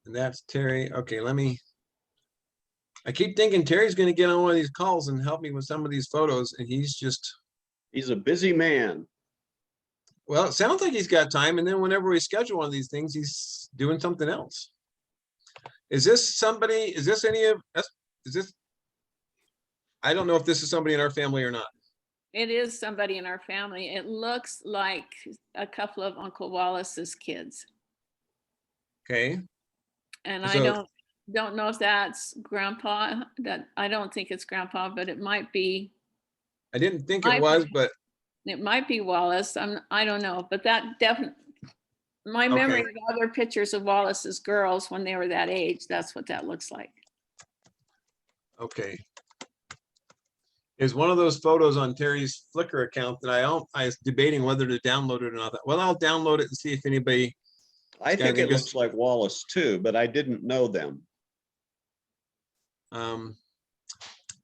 and that's Terry. Okay, I keep thinking Terry's gonna get on one of these calls and help me with some of these photos, and he's a busy man. Well, it sounds like he's got time, and then whenever we schedule one of these things, he's doing something else. Is this somebody, is this any of us, is this? I don't know if this is somebody in our family or not. It is somebody in our family. It looks like a couple of Uncle Wallace's kids. Okay, And I So- don't know if that's grandpa, that, I don't think it's grandpa, but it might be, I didn't think I- it was, but it might be Wallace. I don't know, but that definitely, my memory Okay. of other pictures of Wallace's girls when they were that age, that's what that looks like. okay. Is one of those photos on Terry's Flickr account that I was debating whether to download it or not. Well, I'll download it and see if anybody, I Yeah, think I it guess- looks like Wallace too, but I didn't know them.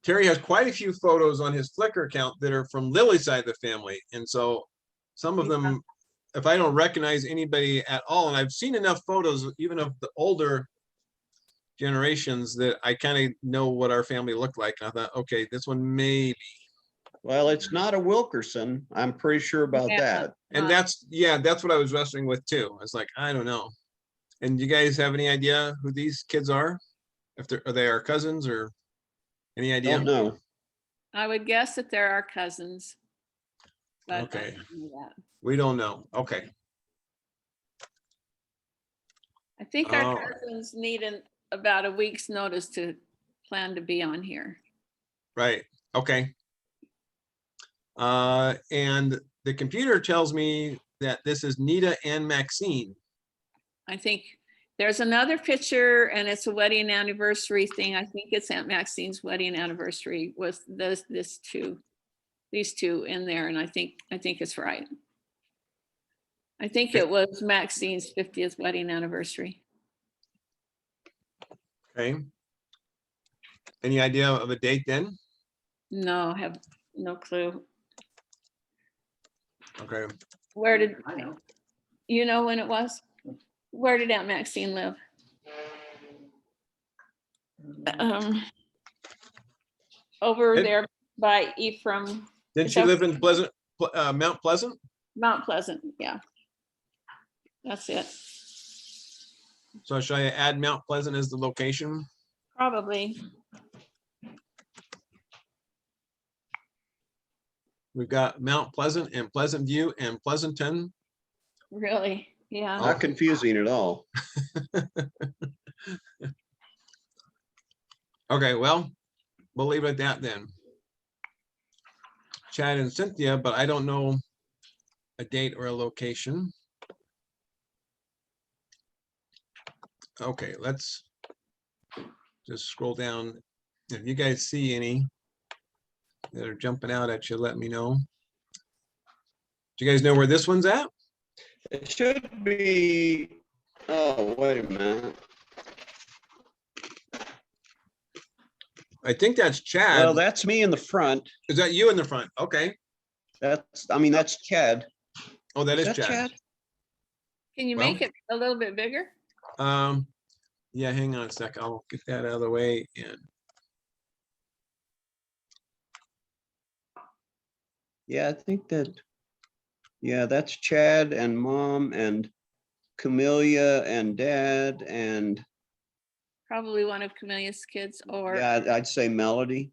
Terry has quite a few photos on his Flickr account that are from Lily's side of the family. And so some of them, if I don't recognize anybody at all, and I've seen enough photos, even of the older generations, that I kind of know what our family looked like. And I thought, okay, this one maybe. Well, it's not a Wilkerson. I'm pretty sure about Yeah. that. And that's what I was wrestling with too. I was like, I don't know. And you guys have any idea who these kids are? If they're, are they our cousins or any idea? Don't know. I would guess that there are cousins. But I Okay. don't know that. We don't know. Okay. I think our All right. cousins need about a week's notice to plan to be on here. Right, okay. And the computer tells me that this is Nita and Maxine. I think there's another picture and it's a wedding anniversary thing. I think it's Aunt Maxine's wedding anniversary with these two in there. And I think it's right. I think it was Maxine's 50th wedding anniversary. Okay. Any idea of a date then? No, I have no clue. Okay, Where did, you know when it was? Where did Aunt Maxine live? Over It- there by Ephraim, didn't Is she that- live in Mount Pleasant? Mount Pleasant, yeah. That's it, So should I add Mount Pleasant as the location? probably. We've got Mount Pleasant and Pleasant View and Pleasanton. Really, yeah. Not confusing at all. Okay, well, we'll leave it at that then. Chad and Cynthia, but I don't know a date or a location. Okay, let's just scroll down. If you guys see any that are jumping out at you, let me know. Do you guys know where this one's at? It should be, oh, wait a minute. I think that's Well, Chad. that's me in the front. Is that you in the front? Okay. That's Chad. Oh, that is that Chad. Can you Well- make it a little bit bigger? Yeah, hang on a sec. I'll get that out of the way and Yeah, I think that, yeah, that's Chad and Mom and Camellia and Dad and, Probably one of Camille's kids or, yeah, I'd say Melody.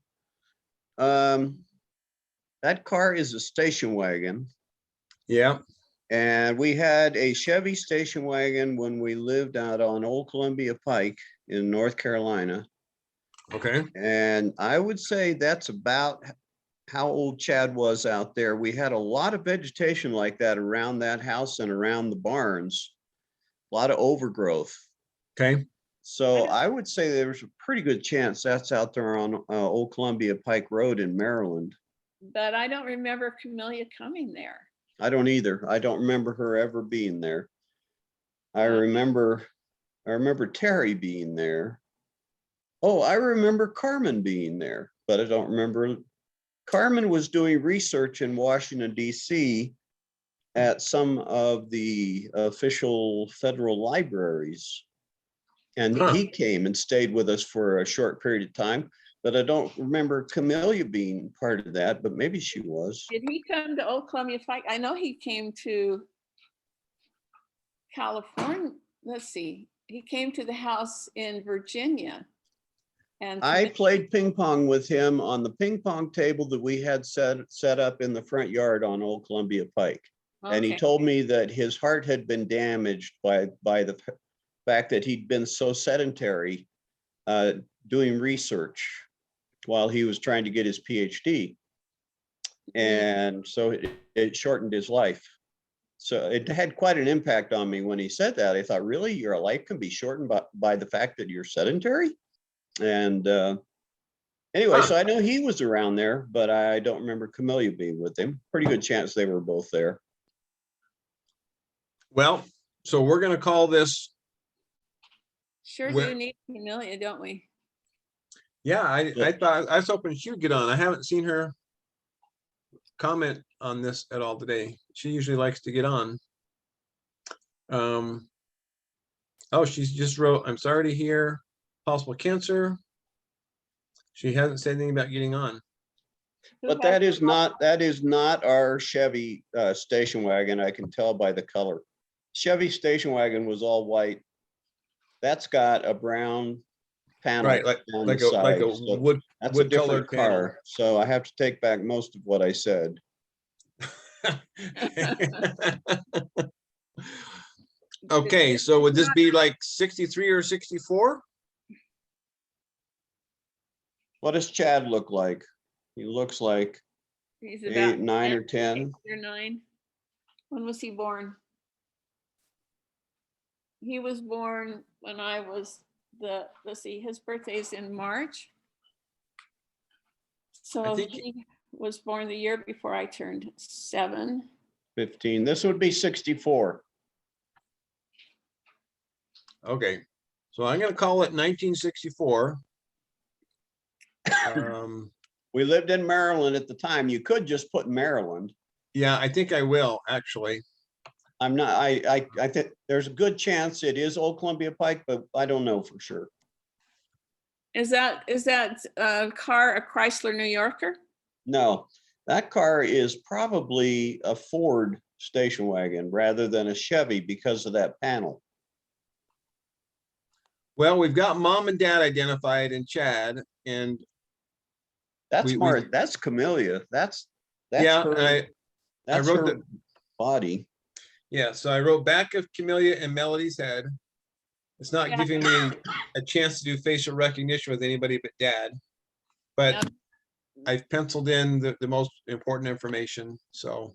That car is a station wagon. yeah, And we had a Chevy station wagon when we lived out on Old Columbia Pike in North Carolina. okay. And I would say that's about how old Chad was out there. We had a lot of vegetation like that around that house and around the barns. A lot of overgrowth. Okay. So I would say there's a pretty good chance that's out there on Old Columbia Pike Road in Maryland. but I don't remember Camellia coming there. I don't either. I don't remember her ever being there. I remember Terry being there. Oh, I remember Carmen being there, but I don't remember. Carmen was doing research in Washington, DC at some of the official federal libraries. And Huh. he came and stayed with us for a short period of time, but I don't remember Camellia being part of that, but maybe she was. Did he come to Old Columbia Pike? I know he came to California. Let's see. He came to the house in Virginia. And I played ping pong with him on the ping pong table that we had set up in the front yard on Old Columbia Pike. And he okay. told me that his heart had been damaged by the fact that he'd been so sedentary doing research while he was trying to get his PhD. And so it shortened his life. So it had quite an impact on me when he said that. I thought, really, your life can be shortened by the fact that you're sedentary? And anyway, so I know he was around there, but I don't remember Camellia being with him. Pretty good chance they were both there. Well, so we're gonna call this, Sure Where- do need Camellia, don't we? yeah, I thought, I was hoping she would get on. I haven't seen her comment on this at all today. She usually likes to get on. Oh, she's just wrote, I'm sorry to hear possible cancer. She hasn't said anything about getting on. Who But has- that is not our Chevy station wagon. I can tell by the color. Chevy station wagon was all white. That's got a brown panel Right, like on like the a like side. a So wood that's a wood colored different car. So I have to take back most of what I said. Okay, so would this be like 63 or 64? What does Chad look like? He looks like He's 8, 9, or 10. 8 or 9. When was he born? He was born when I was let's see, his birthday's in March. So think- he was born the year before I turned 7. 15. This would be 64. Okay, so I'm gonna call it 1964. We lived in Maryland at the time. You could just put Maryland. Yeah, I think I will, actually. I'm not, I think there's a good chance it is Old Columbia Pike, but I don't know for sure. Is that car a Chrysler New Yorker? No, that car is probably a Ford station wagon rather than a Chevy because of that panel. Well, we've got mom and dad identified in Chad, and That's We- more, that's Camellia. That's yeah, her, that's wrote her body. yeah, so I wrote back of Camellia and Melody's head. It's not Yeah. giving me a chance to do facial recognition with anybody but dad. But Yeah. I've penciled in the most important information, so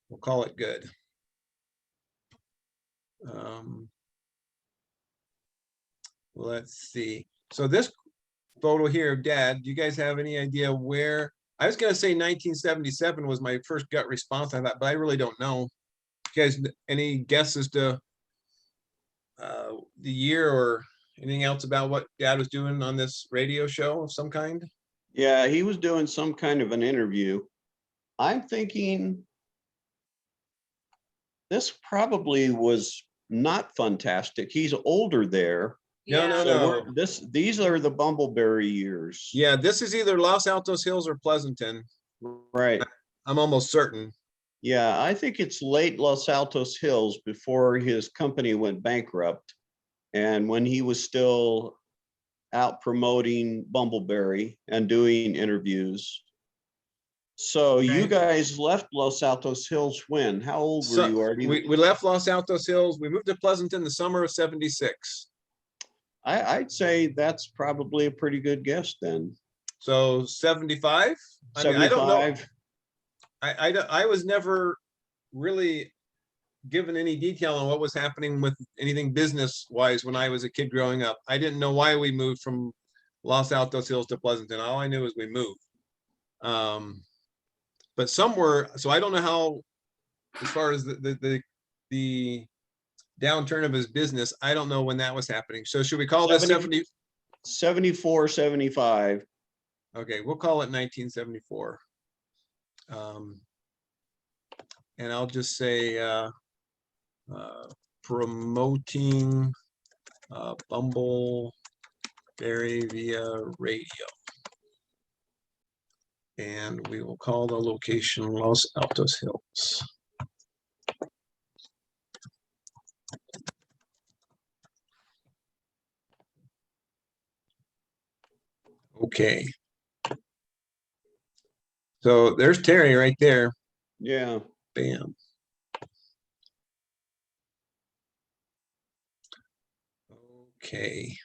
we'll call it good. Let's see. So this photo here of dad, do you guys have any idea where? I was gonna say 1977 was my first gut response. I thought, but I really don't know. You guys, any guesses to the year or anything else about what dad was doing on this radio show of some kind? Yeah, he was doing some kind of an interview. I'm thinking this probably was not Fantastic. He's older there. No, no, Yeah. So no. these are the Bumbleberry years. Yeah, this is either Los Altos Hills or Pleasanton. Right. I'm almost certain. Yeah, I think it's late Los Altos Hills before his company went bankrupt. And when he was still out promoting Bumbleberry and doing interviews. So you Okay. guys left Los Altos Hills when? How old were So you already? we left Los Altos Hills. We moved to Pleasanton the summer of '76. I'd say that's probably a pretty good guess then. So 75. I mean, I don't know. 75. I was never really given any detail on what was happening with anything business wise when I was a kid growing up. I didn't know why we moved from Los Altos Hills to Pleasanton. All I knew is we moved. But somewhere, so I don't know how, as far as the downturn of his business, I don't know when that was happening. So should we call this 70? 74, 75. Okay, we'll call it 1974. And I'll just say promoting Bumbleberry Ferry via radio. And we will call the location Los Altos Hills. Okay. So there's Terry right there. Yeah. Bam. Okay.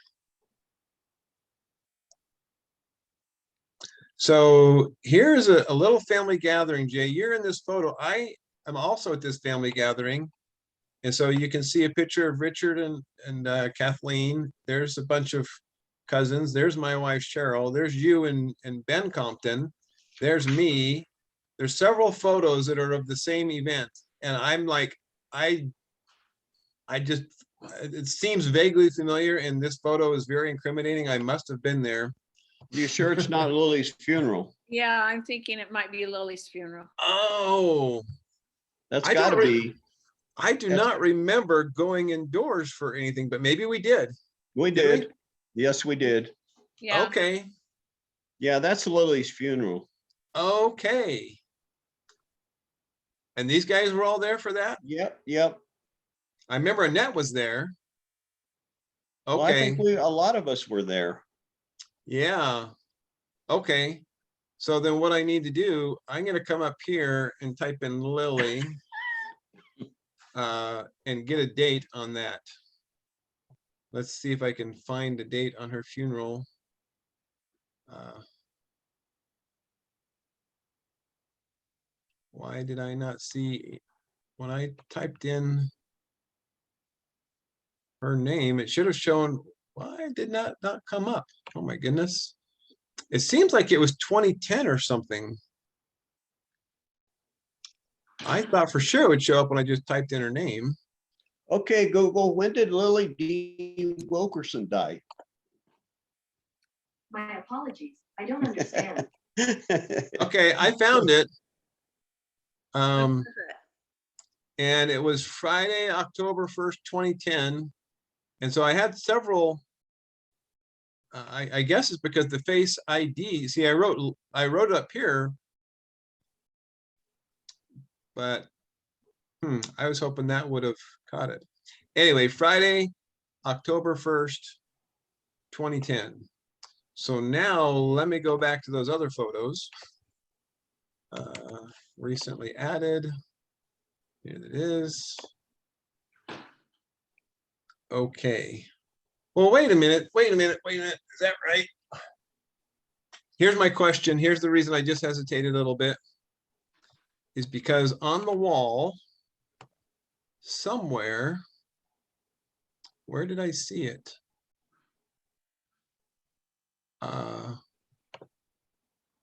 So here's a little family gathering, Jay. You're in this photo. I am also at this family gathering. And so you can see a picture of Richard and Kathleen. There's a bunch of cousins. There's my wife, Cheryl. There's you and Ben Compton. There's me. There's several photos that are of the same event. And I'm like, it seems vaguely familiar, and this photo is very incriminating. I must have been there. You sure it's not Lily's funeral? Yeah, I'm thinking it might be Lily's funeral. Oh, That's I got to don't be. I do That's- not remember going indoors for anything, but maybe we did. We Did we? did. Yes, we did. Yeah. Okay. Yeah, that's Lily's funeral. Okay. And these guys were all there for that? Yep, yep. I remember Annette was there. Well, I Okay. think a lot of us were there. Yeah. Okay. So then what I need to do, I'm going to come up here and type in Lily and get a date on that. Let's see if I can find a date on her funeral. Why did I not see, when I typed in her name, it should have shown, why did not come up? Oh my goodness. It seems like it was 2010 or something. I thought for sure it would show up when I just typed in her name. Okay, Google, when did Lily D. Wilkerson die? My apologies. I don't understand. Okay, I found it. And it was Friday, October 1st, 2010. And so I had several, I guess it's because the face ID, see, I wrote it up here, but I was hoping that would have caught it. Anyway, Friday, October 1st, 2010. So now let me go back to those other photos. Recently added. Here it is. Okay. Well, wait a minute. Is that right? Here's my question. Here's the reason I just hesitated a little bit. Is because on the wall, somewhere, where did I see it?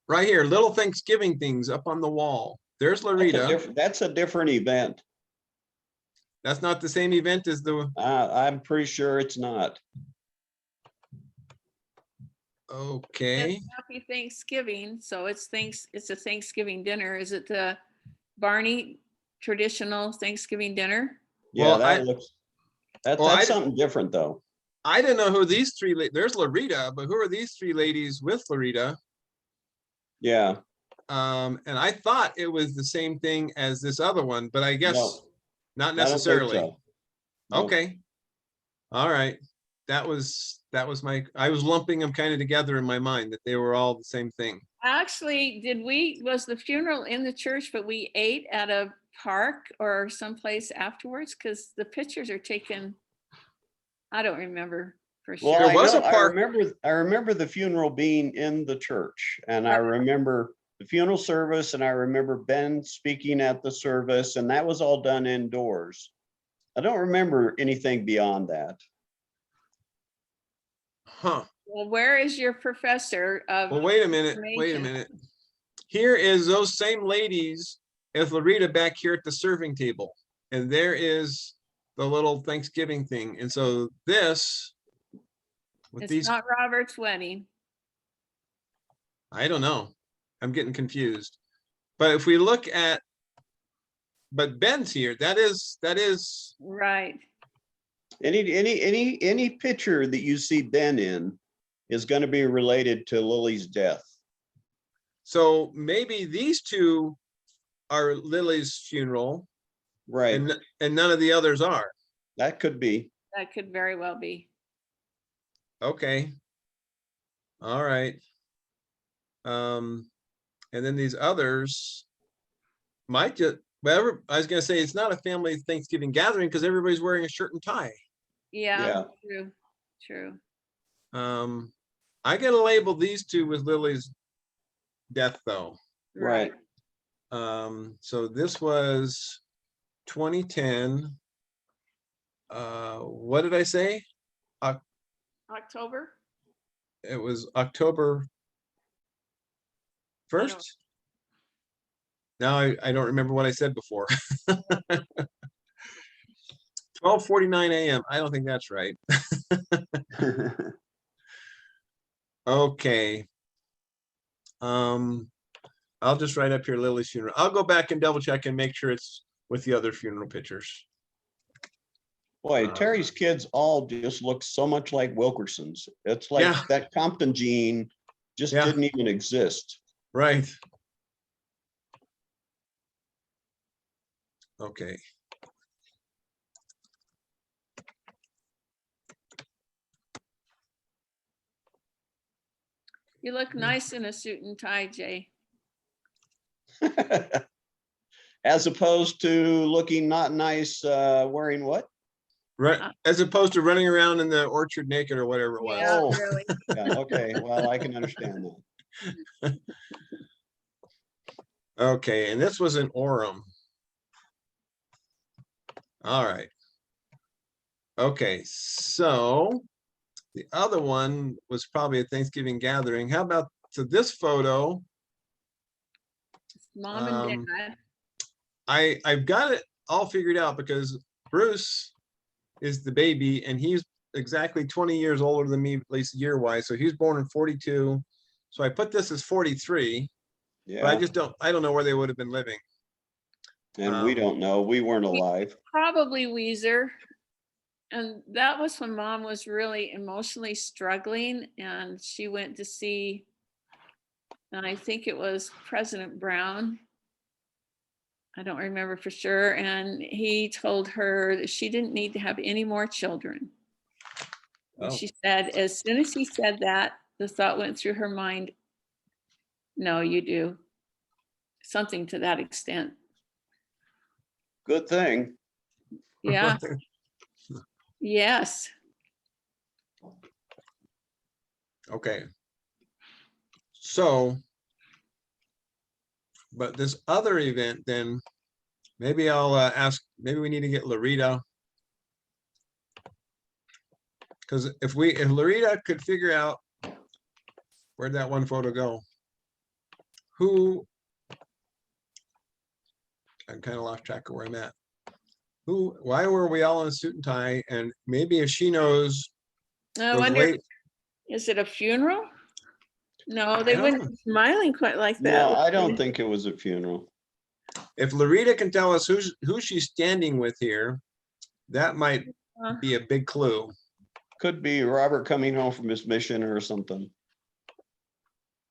Right here, little Thanksgiving things up on the wall. There's Larita. That's a different event. That's not the same event as the. I'm pretty sure it's not. Okay. It's Happy Thanksgiving. So it's a Thanksgiving dinner. Is it the Barney traditional Thanksgiving dinner? Yeah, Well, that's something different though. I didn't know who these three, there's Larita, but who are these three ladies with Larita? Yeah. And I thought it was the same thing as this other one, but I guess No, not I don't think necessarily. so. No. Okay. All right. That was I was lumping them kind of together in my mind that they were all the same thing. Actually, was the funeral in the church, but we ate at a park or someplace afterwards? Because the pictures are taken, I don't remember for sure. Well, There was a park. I remember the funeral being in the church, and I remember the funeral service, and I remember Ben speaking at the service, and that was all done indoors. I don't remember anything beyond that. Huh. Well, where is your professor of? Well, wait a minute. Here is those same ladies as Larita back here at the serving table. And there is the little Thanksgiving thing. And so this, with It's these, not Robert's wedding. I don't know. I'm getting confused. But if we look at, but Ben's here, that is. Right. Any picture that you see Ben in is going to be related to Lily's death. So maybe these two are Lily's funeral Right. and none of the others are. That could be. That could very well be. Okay. All right. And then these others might just, well, I was gonna say it's not a family Thanksgiving gathering because everybody's wearing a shirt and tie. Yeah, true, true. I gotta label these two with Lily's death though. Right. So this was 2010. What did I say? October? It was October 1st. Now I don't remember what I said before. 12:49 a.m. I don't think that's right. Okay. I'll just write up here Lily's funeral. I'll go back and double check and make sure it's with the other funeral pictures. Boy, Terry's kids all just look so much like Wilkerson's. It's like Yeah. that Compton gene just Yeah. didn't even exist. Right. Okay. You look nice in a suit and tie, Jay. As opposed to looking not nice, wearing what? Right. As opposed to running around in the orchard naked or whatever it was. Yeah, Oh. really. Yeah, okay, well, I can understand that. Okay, and this was in Orem. All right. Okay, so the other one was probably a Thanksgiving gathering. How about to this photo? Mom and dad. I've got it all figured out because Bruce is the baby and he's exactly 20 years older than me, at least year-wise. So he was born in 42. So I put this as 43, but I Yeah, just I don't know where they would have been living. and we don't know, we weren't alive. Probably Weezer. And that was when Mom was really emotionally struggling and she went to see, and I think it was President Brown. I don't remember for sure. And he told her that she didn't need to have any more children. And Oh. she said, as soon as he said that, the thought went through her mind, no, you do. Something to that extent. Good thing. Yeah. Yes. Okay. So, but this other event, then maybe I'll ask, maybe we need to get Larita. Because if Larita could figure out where'd that one photo go? I kind of lost track of where I'm at. Why were we all in a suit and tie? And maybe if she knows, I was wonder, late. is it a funeral? No, they I wouldn't don't- be smiling quite like that. No, I would don't they? think it was a funeral. If Larita can tell us who she's standing with here, that might Uh, be a big clue. Could be Robert coming home from his mission or something.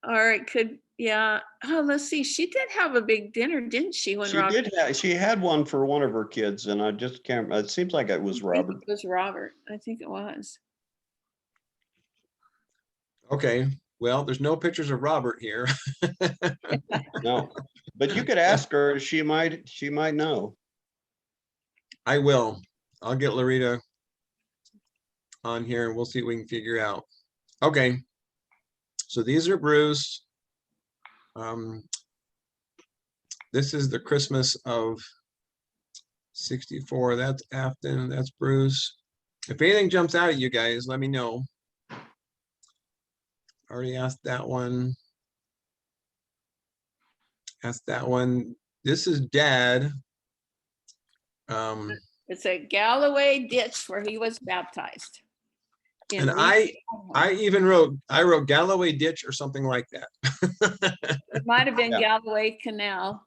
Or it could, yeah. Oh, let's see. She did have a big dinner, didn't she? When She Robert, she had one for one of her kids and I just can't, it seems like it was I think Robert. it was Robert. I think it was. Okay, well, there's no pictures of Robert here. No, but you could ask her, she might know. I will. I'll get Larita on here and we'll see what we can figure out. Okay. So these are Bruce. This is the Christmas of 64. That's Afton. That's Bruce. If anything jumps out at you guys, let me know. Already asked that one. Asked that one. This is Dad. It's a Galloway ditch where he was baptized. In And Lee- I even wrote Galloway Ditch or something like that. It might have been Yeah. Galloway Canal.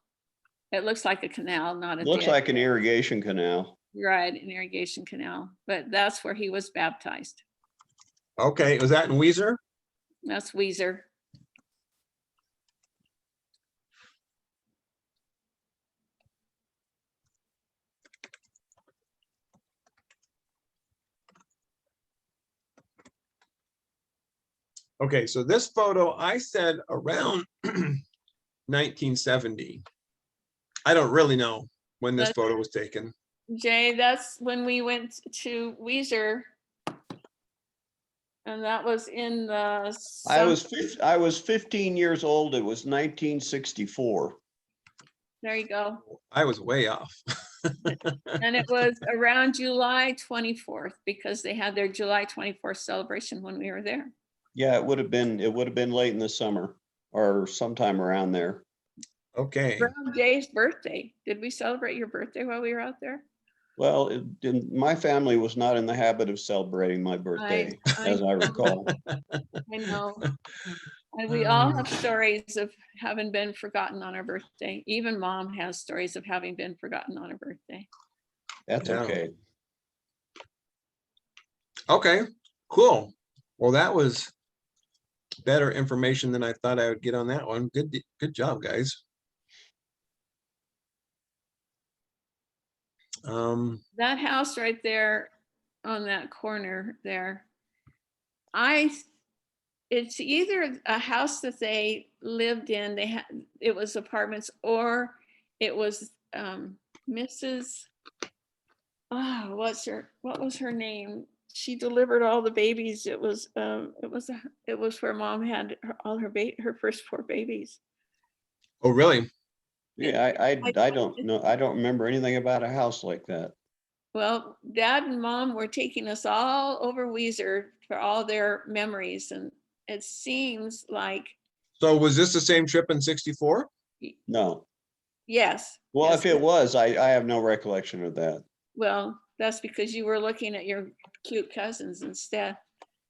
It looks like a canal, not a Looks ditch. like an irrigation canal. Right, an irrigation canal, but that's where he was baptized. Okay, was that in Weezer? That's Weezer. Okay, so this photo, I said around 1970. I don't really know when this That's- photo was taken. Jay, that's when we went to Weezer. And that was in the. I was 15 years old. It was 1964. There you go. I was way off. And it was around July 24th because they had their July 24th celebration when we were there. Yeah, it would have been late in the summer or sometime around there. Okay, Around Jay's birthday. Did we celebrate your birthday while we were out there? Well, my family was not in the habit of celebrating my birthday, as I recall. I know. And we all have stories of having been forgotten on our birthday. Even Mom has stories of having been forgotten on her birthday. That's Yeah. okay. okay, cool. Well, that was better information than I thought I would get on that one. Good job, guys. That house right there on that corner there, it's either a house that they lived in, it was apartments, or it was Mrs. Oh, what was her name? She delivered all the babies. It was where Mom had her first 4 babies. Oh, really? Yeah, I don't know. I don't remember anything about a house like that. Well, Dad and Mom were taking us all over Weezer for all their memories, and it seems like So was this the same trip in 64? No. yes. Well, yes, if it was, I have no recollection of that. well, that's because you were looking at your cute cousins instead.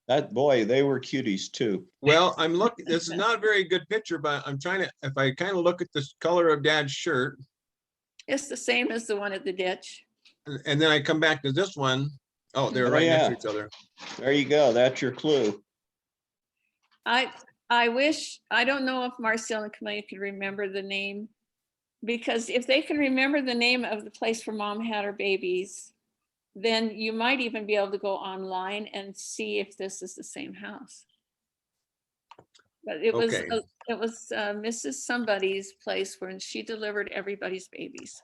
That boy, they were cuties too. Well, I'm looking, this is not a very good picture, but I'm trying to, if I kind of look at the color of Dad's shirt, It's the same as the one at the ditch. and then I come back to this one. Oh, they're Oh, right next to yeah. each other. There you go. That's your clue. I wish, I don't know if Marcel and Camille could remember the name, because if they can remember the name of the place where Mom had her babies, then you might even be able to go online and see if this is the same house. But it was Okay. Mrs. Somebody's place where she delivered everybody's babies.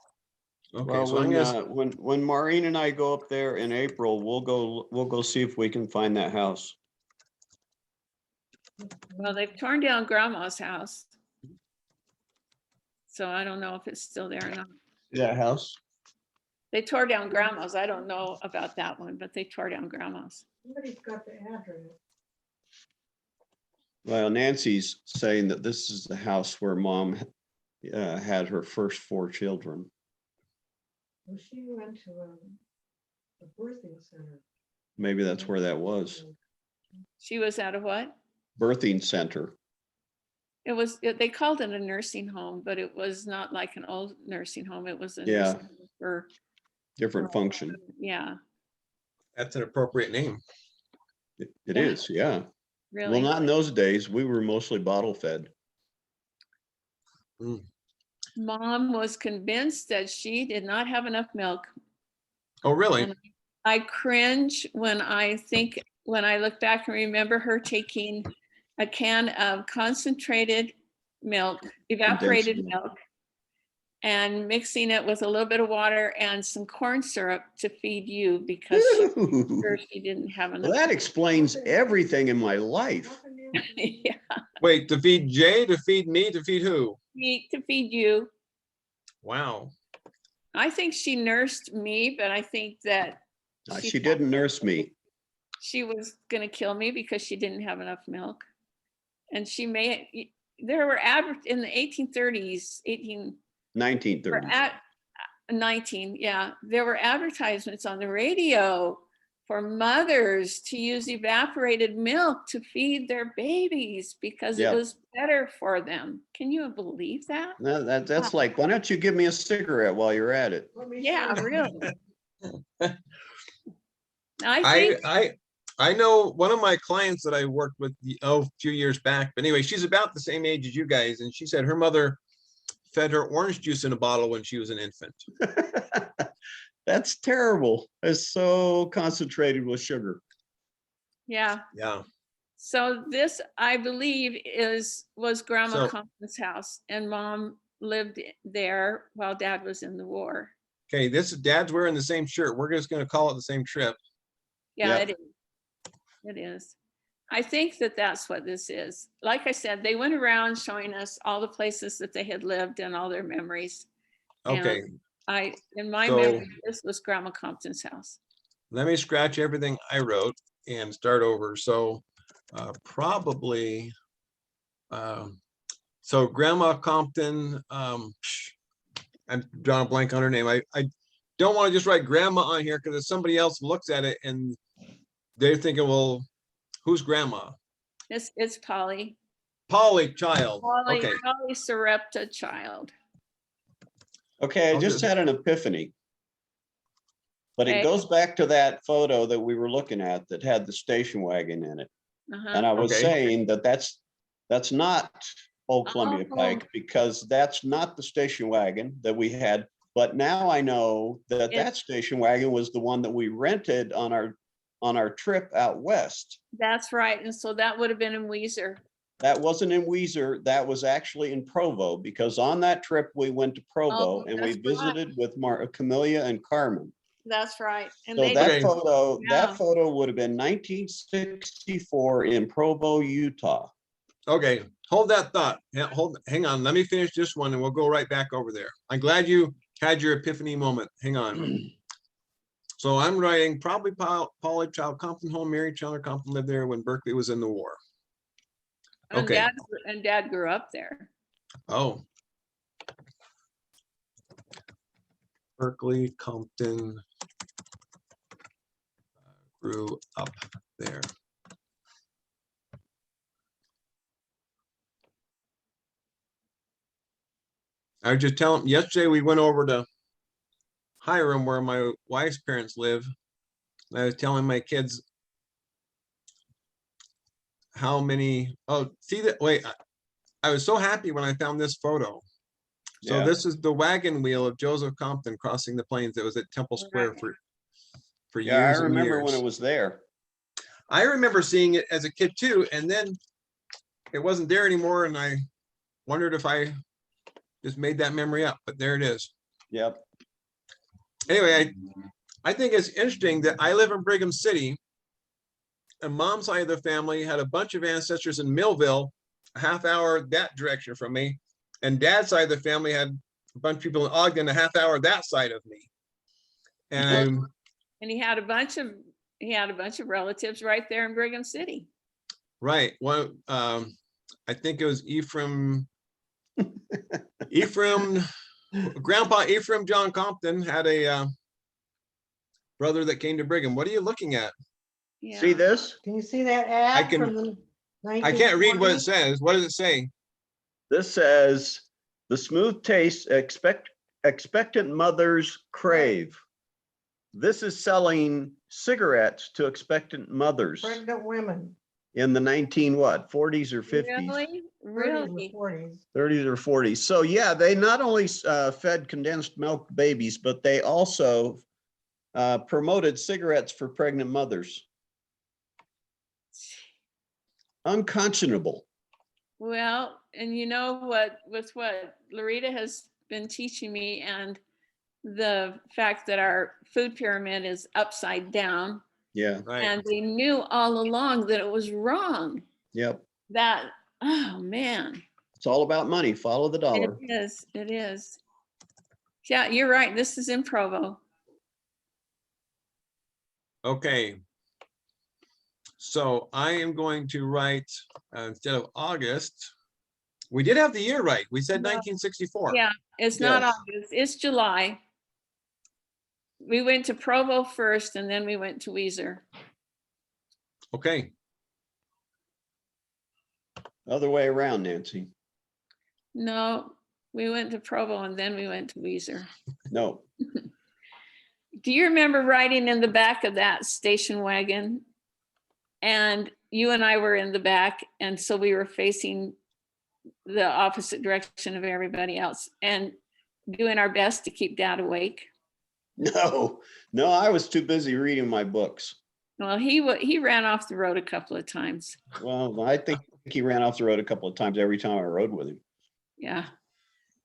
Okay, Well, so I'm gonna, when Maureen and I go up there in April, we'll go see if we can find that house. Well, they've torn down Grandma's house. So I don't know if it's still there or not. That house? They tore down Grandma's. I don't know about that one, but they tore down Grandma's. Somebody's got the address. Well, Nancy's saying that this is the house where Mom had her first 4 children. Well, she went to a birthing center. Maybe that's where that was. She was at a what? Birthing center. They called it a nursing home, but it was not like an old nursing home. It was a Yeah. nursing home for, Different function. yeah, that's an appropriate name. It Yeah. is, yeah. really. Well, not in those days. We were mostly bottle fed. Mom was convinced that she did not have enough milk. Oh, really? And I cringe when I look back and remember her taking a can of concentrated milk, evaporated Condensed milk, and mixing it with a little bit of water and some corn syrup to feed you because she didn't have Well, enough. that explains everything in my life. Yeah, Wait, to feed Jay, to feed me, to feed who? to feed you. Wow. I think she nursed me, but I think that She didn't nurse me. she was going to kill me because she didn't have enough milk. And there were in the 1830s, 1930s. 19, yeah, there were advertisements on the radio for mothers to use evaporated milk to feed their babies because Yeah. it was better for them. Can you believe that? No, that's like, why don't you give me a cigarette while you're at it? Yeah, really. I think I know one of my clients that I worked with a few years back, but anyway, she's about the same age as you guys. And she said her mother fed her orange juice in a bottle when she was an infant. That's terrible. It's so concentrated with sugar. Yeah. Yeah. So this, I believe, was Grandma So- Compton's house, and Mom lived there while Dad was in the war. Okay, this is Dad's wearing the same shirt. We're just going to call it the same trip. Yeah, Yep. it is. It is. I think that that's what this is. Like I said, they went around showing us all the places that they had lived and all their memories. Okay, And in my So- memory, this was Grandma Compton's house. let me scratch everything I wrote and start over. So probably, so Grandma Compton, I'm drawing a blank on her name. I don't want to just write grandma on here because if somebody else looks at it and they're thinking, well, who's grandma? It's Polly. Polly Child. Okay, Polly Sarepta Child. Okay, I I'll just just- had an epiphany. But Okay. it goes back to that photo that we were looking at that had the station wagon in it. And I was Okay. saying that that's not Old Columbia Oh. Pike, because that's not the station wagon that we had. But now I know that that It's- station wagon was the one that we rented on our trip out west. That's right. And so that would have been in Weezer. That wasn't in Weezer, that was actually in Provo, because on that trip we went to Provo Oh, and we that's right. visited with Camellia and Carmen. That's right. And So they that Okay. photo, Yeah. that photo would have been 1964 in Provo, Utah. okay, hold that thought. Hang on, let me finish this one and we'll go right back over there. I'm glad you had your epiphany moment. Hang on. So I'm writing probably Polly Child Compton home, Mary Chandler Compton lived there when Berkeley was in the war. and Okay. Dad grew up there. Oh. Berkeley Compton grew up there. I was just telling, yesterday we went over to Hiram where my wife's parents live. And I was telling my kids how many, see that, wait, I was so happy when I found this photo. So Yeah. this is the wagon wheel of Joseph Compton crossing the plains. It was at Temple Square Right. for Yeah, I years and remember when years. it was there. I remember seeing it as a kid too, and then it wasn't there anymore, and I wondered if I just made that memory up, but there it is. Yep. Anyway, I think it's interesting that I live in Brigham City, and Mom's side of the family had a bunch of ancestors in Millville, a half hour that direction from me, and Dad's side of the family had a bunch of people in Ogden, a half hour that side of me. And And he had a bunch of relatives right there in Brigham City. right, one, I think it was Grandpa Ephraim John Compton had a brother that came to Brigham. What are you looking at? Yeah. See this? Can you see that ad can- from the I can't read what it 1940s? says. What does it say? This says, the smooth taste expectant mothers crave. This is selling cigarettes to expectant mothers Pregnant women. in the 40s or 50s, Really? 30s and Really? 40s. 30s or 40s. So yeah, they not only fed condensed milk babies, but they also promoted cigarettes for pregnant mothers. Unconscionable. Well, and you know what, with what Loretta has been teaching me and the fact that our food pyramid is upside down, Yeah, Right. and they knew all along that it was wrong. yep. That, oh man, It's all about money. Follow the dollar. it is. Yeah, you're right. This is in Provo. Okay. So I am going to write instead of August. We did have the year right. We said Yeah. 1964. Yeah, it's not Yes. August, it's July. We went to Provo first and then we went to Weezer. Okay. Other way around, Nancy. No, we went to Provo and then we went to Weezer. No. Do you remember riding in the back of that station wagon? And you and I were in the back, and so we were facing the opposite direction of everybody else and doing our best to keep Dad awake. No, I was too busy reading my books. Well, he ran off the road a couple of times. Well, I think he ran off the road a couple of times every time I rode with him. Yeah.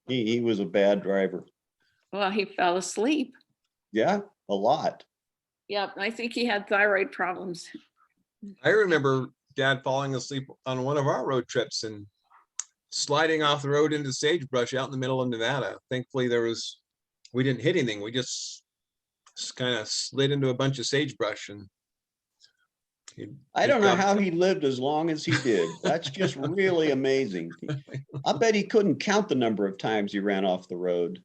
He was a bad driver. Well, he fell asleep. Yeah, a lot. Yep. I think he had thyroid problems. I remember Dad falling asleep on one of our road trips and sliding off the road into sagebrush out in the middle of Nevada. Thankfully, we didn't hit anything. We just kind of slid into a bunch of sagebrush, and I don't know how he lived as long as he did. That's just really amazing. I bet he couldn't count the number of times he ran off the road.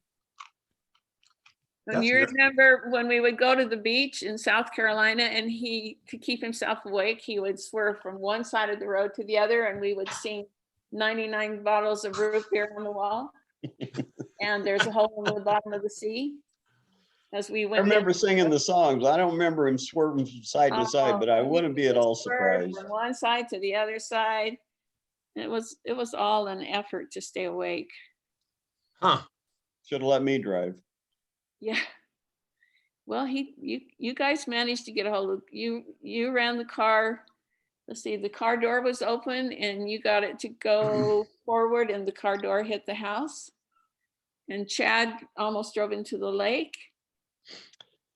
And you remember when we would go to the beach in South Carolina, and to keep himself awake, he would swerve from one side of the road to the other, and we would sing 99 bottles of root beer on the wall. And there's a hole in the bottom of the sea. As we went. I remember singing the songs. I don't remember him swerving from side to side, but I wouldn't be at all surprised. From one side to the other side. It was all an effort to stay awake. Huh. Should have let me drive. Yeah. Well, you guys managed to get a hold of you ran the car. Let's see, the car door was open and you got it to go forward, and the car door hit the house. And Chad almost drove into the lake.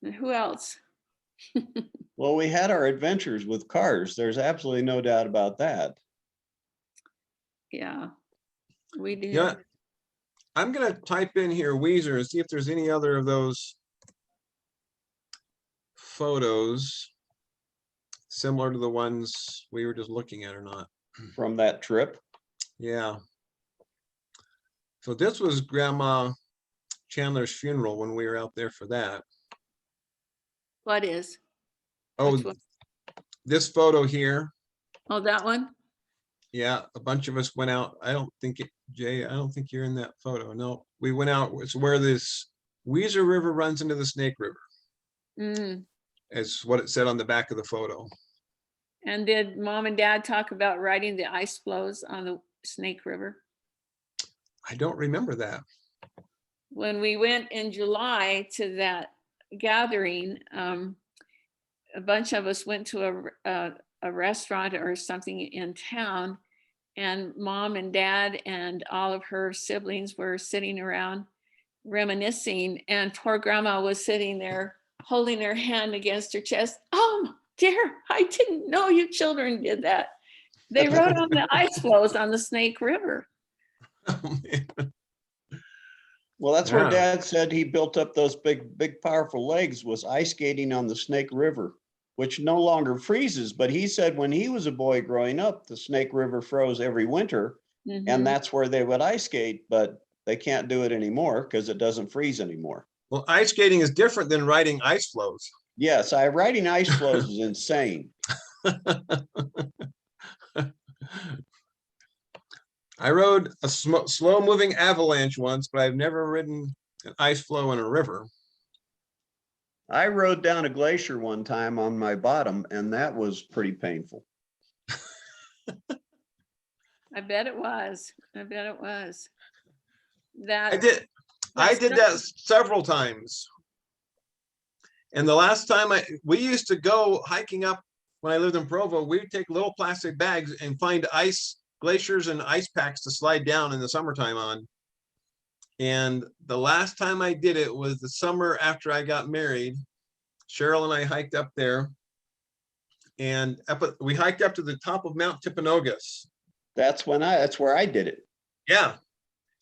And who else? Well, we had our adventures with cars. There's absolutely no doubt about that. Yeah, we did. Yeah. I'm going to type in here Weezer and see if there's any other of those photos similar to the ones we were just looking at or not. From that trip? Yeah. So this was Grandma Chandler's funeral when we were out there for that. What is? Oh, this photo here. Oh, that one? Yeah, a bunch of us went out. I don't think Jay, I don't think you're in that photo. No, we went out. It's where this Weezer River runs into the Snake River. Is what it said on the back of the photo. And did Mom and Dad talk about riding the ice floes on the Snake River? I don't remember that. When we went in July to that gathering, a bunch of us went to a restaurant or something in town, and Mom and Dad and all of her siblings were sitting around reminiscing, and poor Grandma was sitting there holding her hand against her chest. Oh dear, I didn't know you children did that. They rode on the ice floes on the Snake River. Oh, man. Well, that's where Dad said he built up those big, powerful legs, was ice skating on the Snake River, which no longer freezes. But he said when he was a boy growing up, the Snake River froze every winter, and that's where they would ice skate, but they can't do it anymore because it doesn't freeze anymore. Well, ice skating is different than riding ice floes. Yes, riding ice floes is insane. I rode a slow moving avalanche once, but I've never ridden an ice floe in a river. I rode down a glacier one time on my bottom, and that was pretty painful. I bet it was. I bet it was. I did that several times. And the last time we used to go hiking up when I lived in Provo, we'd take little plastic bags and find ice glaciers and ice packs to slide down in the summertime on. And the last time I did it was the summer after I got married. Cheryl and I hiked up there, and we hiked up to the top of Mount Timpanogos. That's where I did it. Yeah.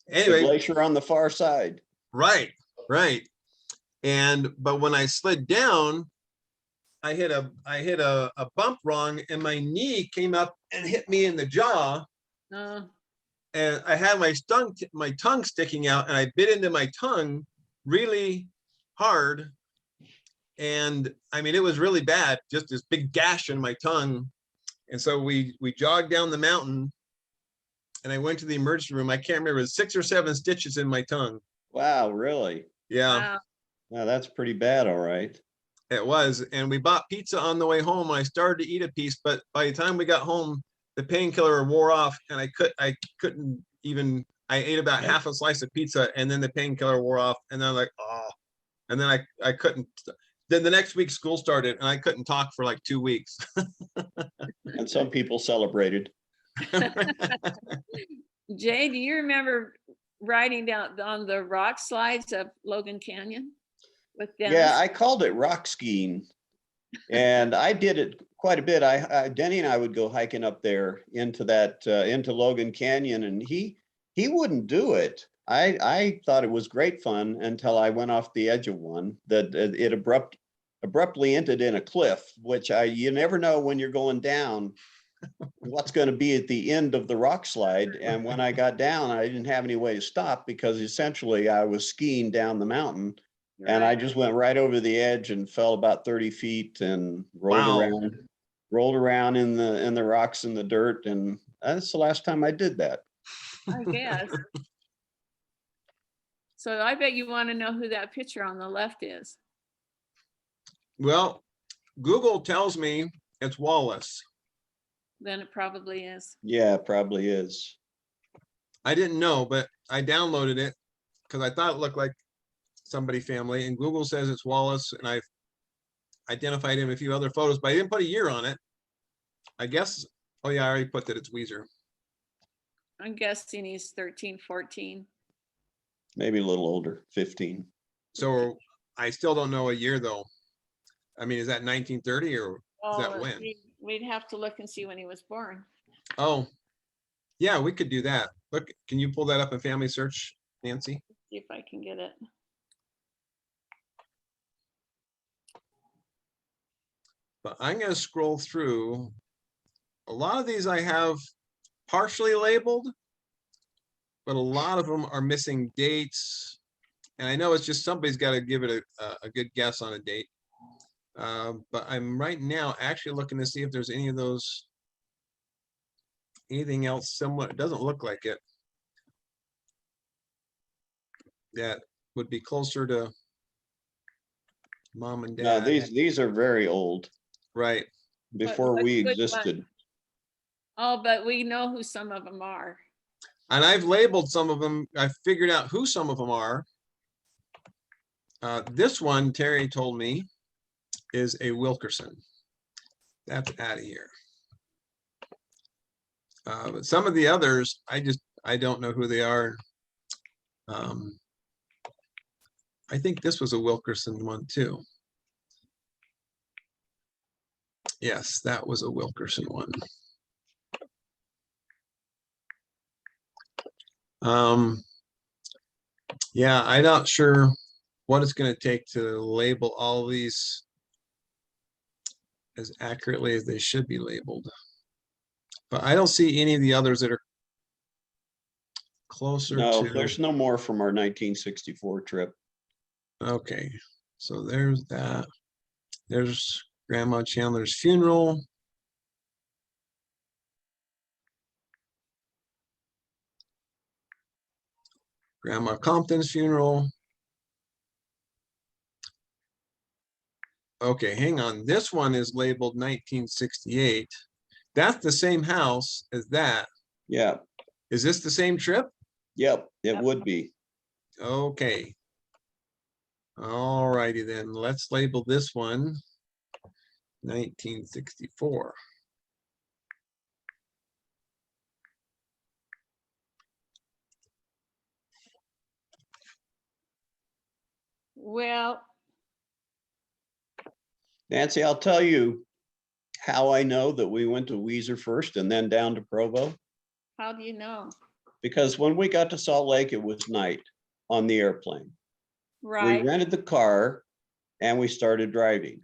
Anyway, the glacier on the far side. Right. But when I slid down, I hit a bump wrong, and my knee came up and hit me in the jaw. And I had my tongue sticking out, and I bit into my tongue really hard. And I mean, it was really bad, just this big gash in my tongue. And so we jogged down the mountain, and I went to the emergency room. I can't remember, 6 or 7 stitches in my tongue. Wow, really? Yeah. Wow. Wow, that's pretty bad, all right. It was, and we bought pizza on the way home. I started to eat a piece, but by the time we got home, the painkiller wore off, and I couldn't even. I ate about Yeah. half a slice of pizza, and then the painkiller wore off, and then I'm like, oh, and then I couldn't. Then the next week school started, and I couldn't talk for like 2 weeks. And some people celebrated. Jay, do you remember riding down on the rock slides of Logan Canyon with Dennis? Yeah, I called it rock skiing. And I did it quite a bit. Denny and I would go hiking up there into Logan Canyon, and he wouldn't do it. I thought it was great fun until I went off the edge of one that it abruptly ended in a cliff, which you never know when you're going down what's going to be at the end of the rock slide. And when I got down, I didn't have any way to stop because essentially I was skiing down the mountain. And I just went right over the edge and fell about 30 feet and rolled around in the rocks and the dirt. And that's the last time I did that. I guess. So I bet you want to know who that picture on the left is. Well, Google tells me it's Wallace. Then it probably is. Yeah, it probably is. I didn't know, but I downloaded it because I thought it looked like somebody family, and Google says it's Wallace, and I've identified him in a few other photos, but I didn't put a year on it. I guess, oh yeah, I already put that it's Weezer. I'm guessing he's 13, 14. Maybe a little older, 15. So I still don't know a year though. I mean, is that 1930 or is that Oh, when? we'd have to look and see when he was born. Oh, yeah, we could do that. Look, can you pull that up in Family Search, Nancy? See if I can get it. But I'm going to scroll through. A lot of these I have partially labeled, but a lot of them are missing dates. And I know it's just somebody's got to give it a good guess on a date. But I'm right now actually looking to see if there's any of those, anything else similar. It doesn't look like it. That would be closer to mom and No, dad. these are very old, Right. before But we which one? existed. Oh, but we know who some of them are. And I've labeled some of them. I figured out who some of them are. This one, Terry told me, is a Wilkerson. That's out of here. But some of the others, I don't know who they are. I think this was a Wilkerson one too. Yes, that was a Wilkerson one. Yeah, I'm not sure what it's going to take to label all these as accurately as they should be labeled. But I don't see any of the others that are closer No, to. there's no more from our 1964 trip. Okay, so there's that. There's Grandma Chandler's funeral. Grandma Compton's funeral. Okay, hang on. This one is labeled 1968. That's the same house as that. Yeah, Is this the same trip? yep, it Yep. would be. Okay. All righty then. Let's label this one 1964. Well, Nancy, I'll tell you how I know that we went to Weezer first and then down to Provo. how do you know? Because when we got to Salt Lake, it was night on the airplane. Right. We rented the car and we started driving.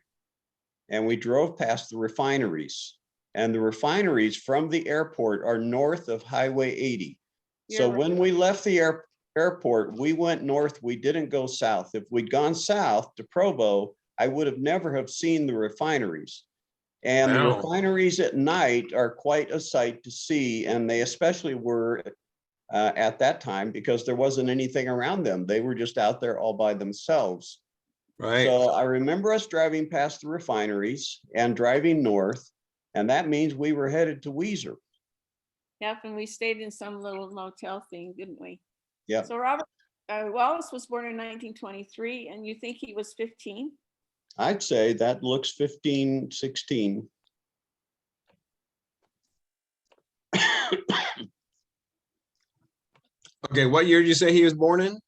And we drove past the refineries. And the refineries from the airport are north of Highway 80. So You're right. when we left the airport, we went north. We didn't go south. If we'd gone south to Provo, I would have never have seen the refineries. And the Wow. refineries at night are quite a sight to see. And they especially were at that time because there wasn't anything around them. They were just out there all by themselves. Right. So I remember us driving past the refineries and driving north, and that means we were headed to Weezer. Yep, and we stayed in some little motel thing, didn't we? Yep. So Robert Wallace was born in 1923, and you think he was 15? I'd say that looks 15, 16. Okay, what year did you say he was born in?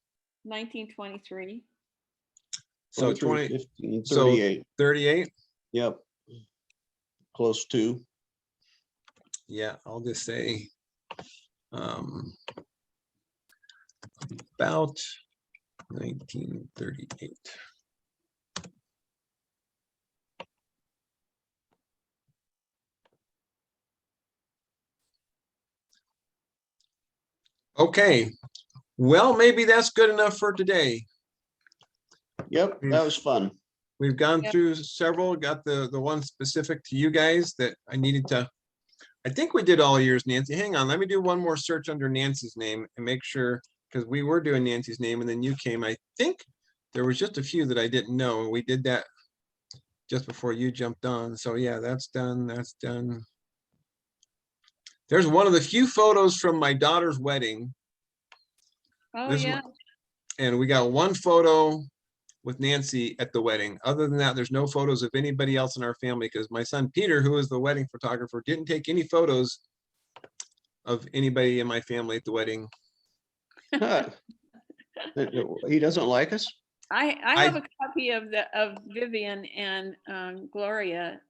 1923. So 23, 20, 15, so 38. 38. Yep. Close to. Yeah, I'll just say about 1938. Okay, well, maybe that's good enough for today. Yep, that was fun. We've gone Yep. through several, got the one specific to you guys that I needed to, I think we did all yours, Nancy. Hang on, let me do one more search under Nancy's name and make sure, because we were doing Nancy's name and then you came. I think there was just a few that I didn't know, and we did that just before you jumped on. So yeah, that's done, that's done. There's one of the few photos from my daughter's wedding. Oh, This yeah. one- And we got one photo with Nancy at the wedding. Other than that, there's no photos of anybody else in our family because my son Peter, who is the wedding photographer, didn't take any photos of anybody in my family at the wedding. Huh. He doesn't like us? I have a copy of Vivian and Gloria,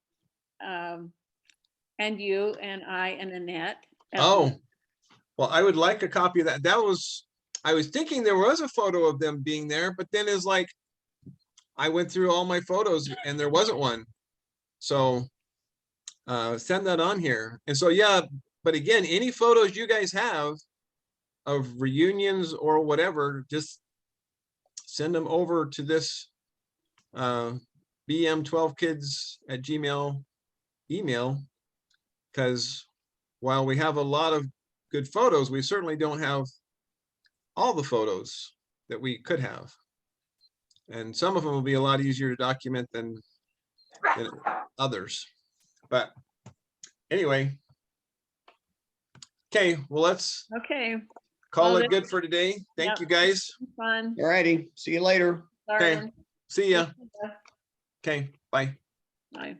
and you and I and Annette. Oh, well, I would like a copy of that. That was, I was thinking there was a photo of them being there, but then it's like, I went through all my photos and there wasn't one. So send that on here. And so, yeah, but again, any photos you guys have of reunions or whatever, just send them over to this bm12kids@gmail email. Because while we have a lot of good photos, we certainly don't have all the photos that we could have. And some of them will be a lot easier to document than others. But anyway. Okay, well, let's Okay. call Well, it good for today. Thank Yep. you, guys. Fun. All righty. See you later. Okay, Darling. see ya. Okay, bye. Bye.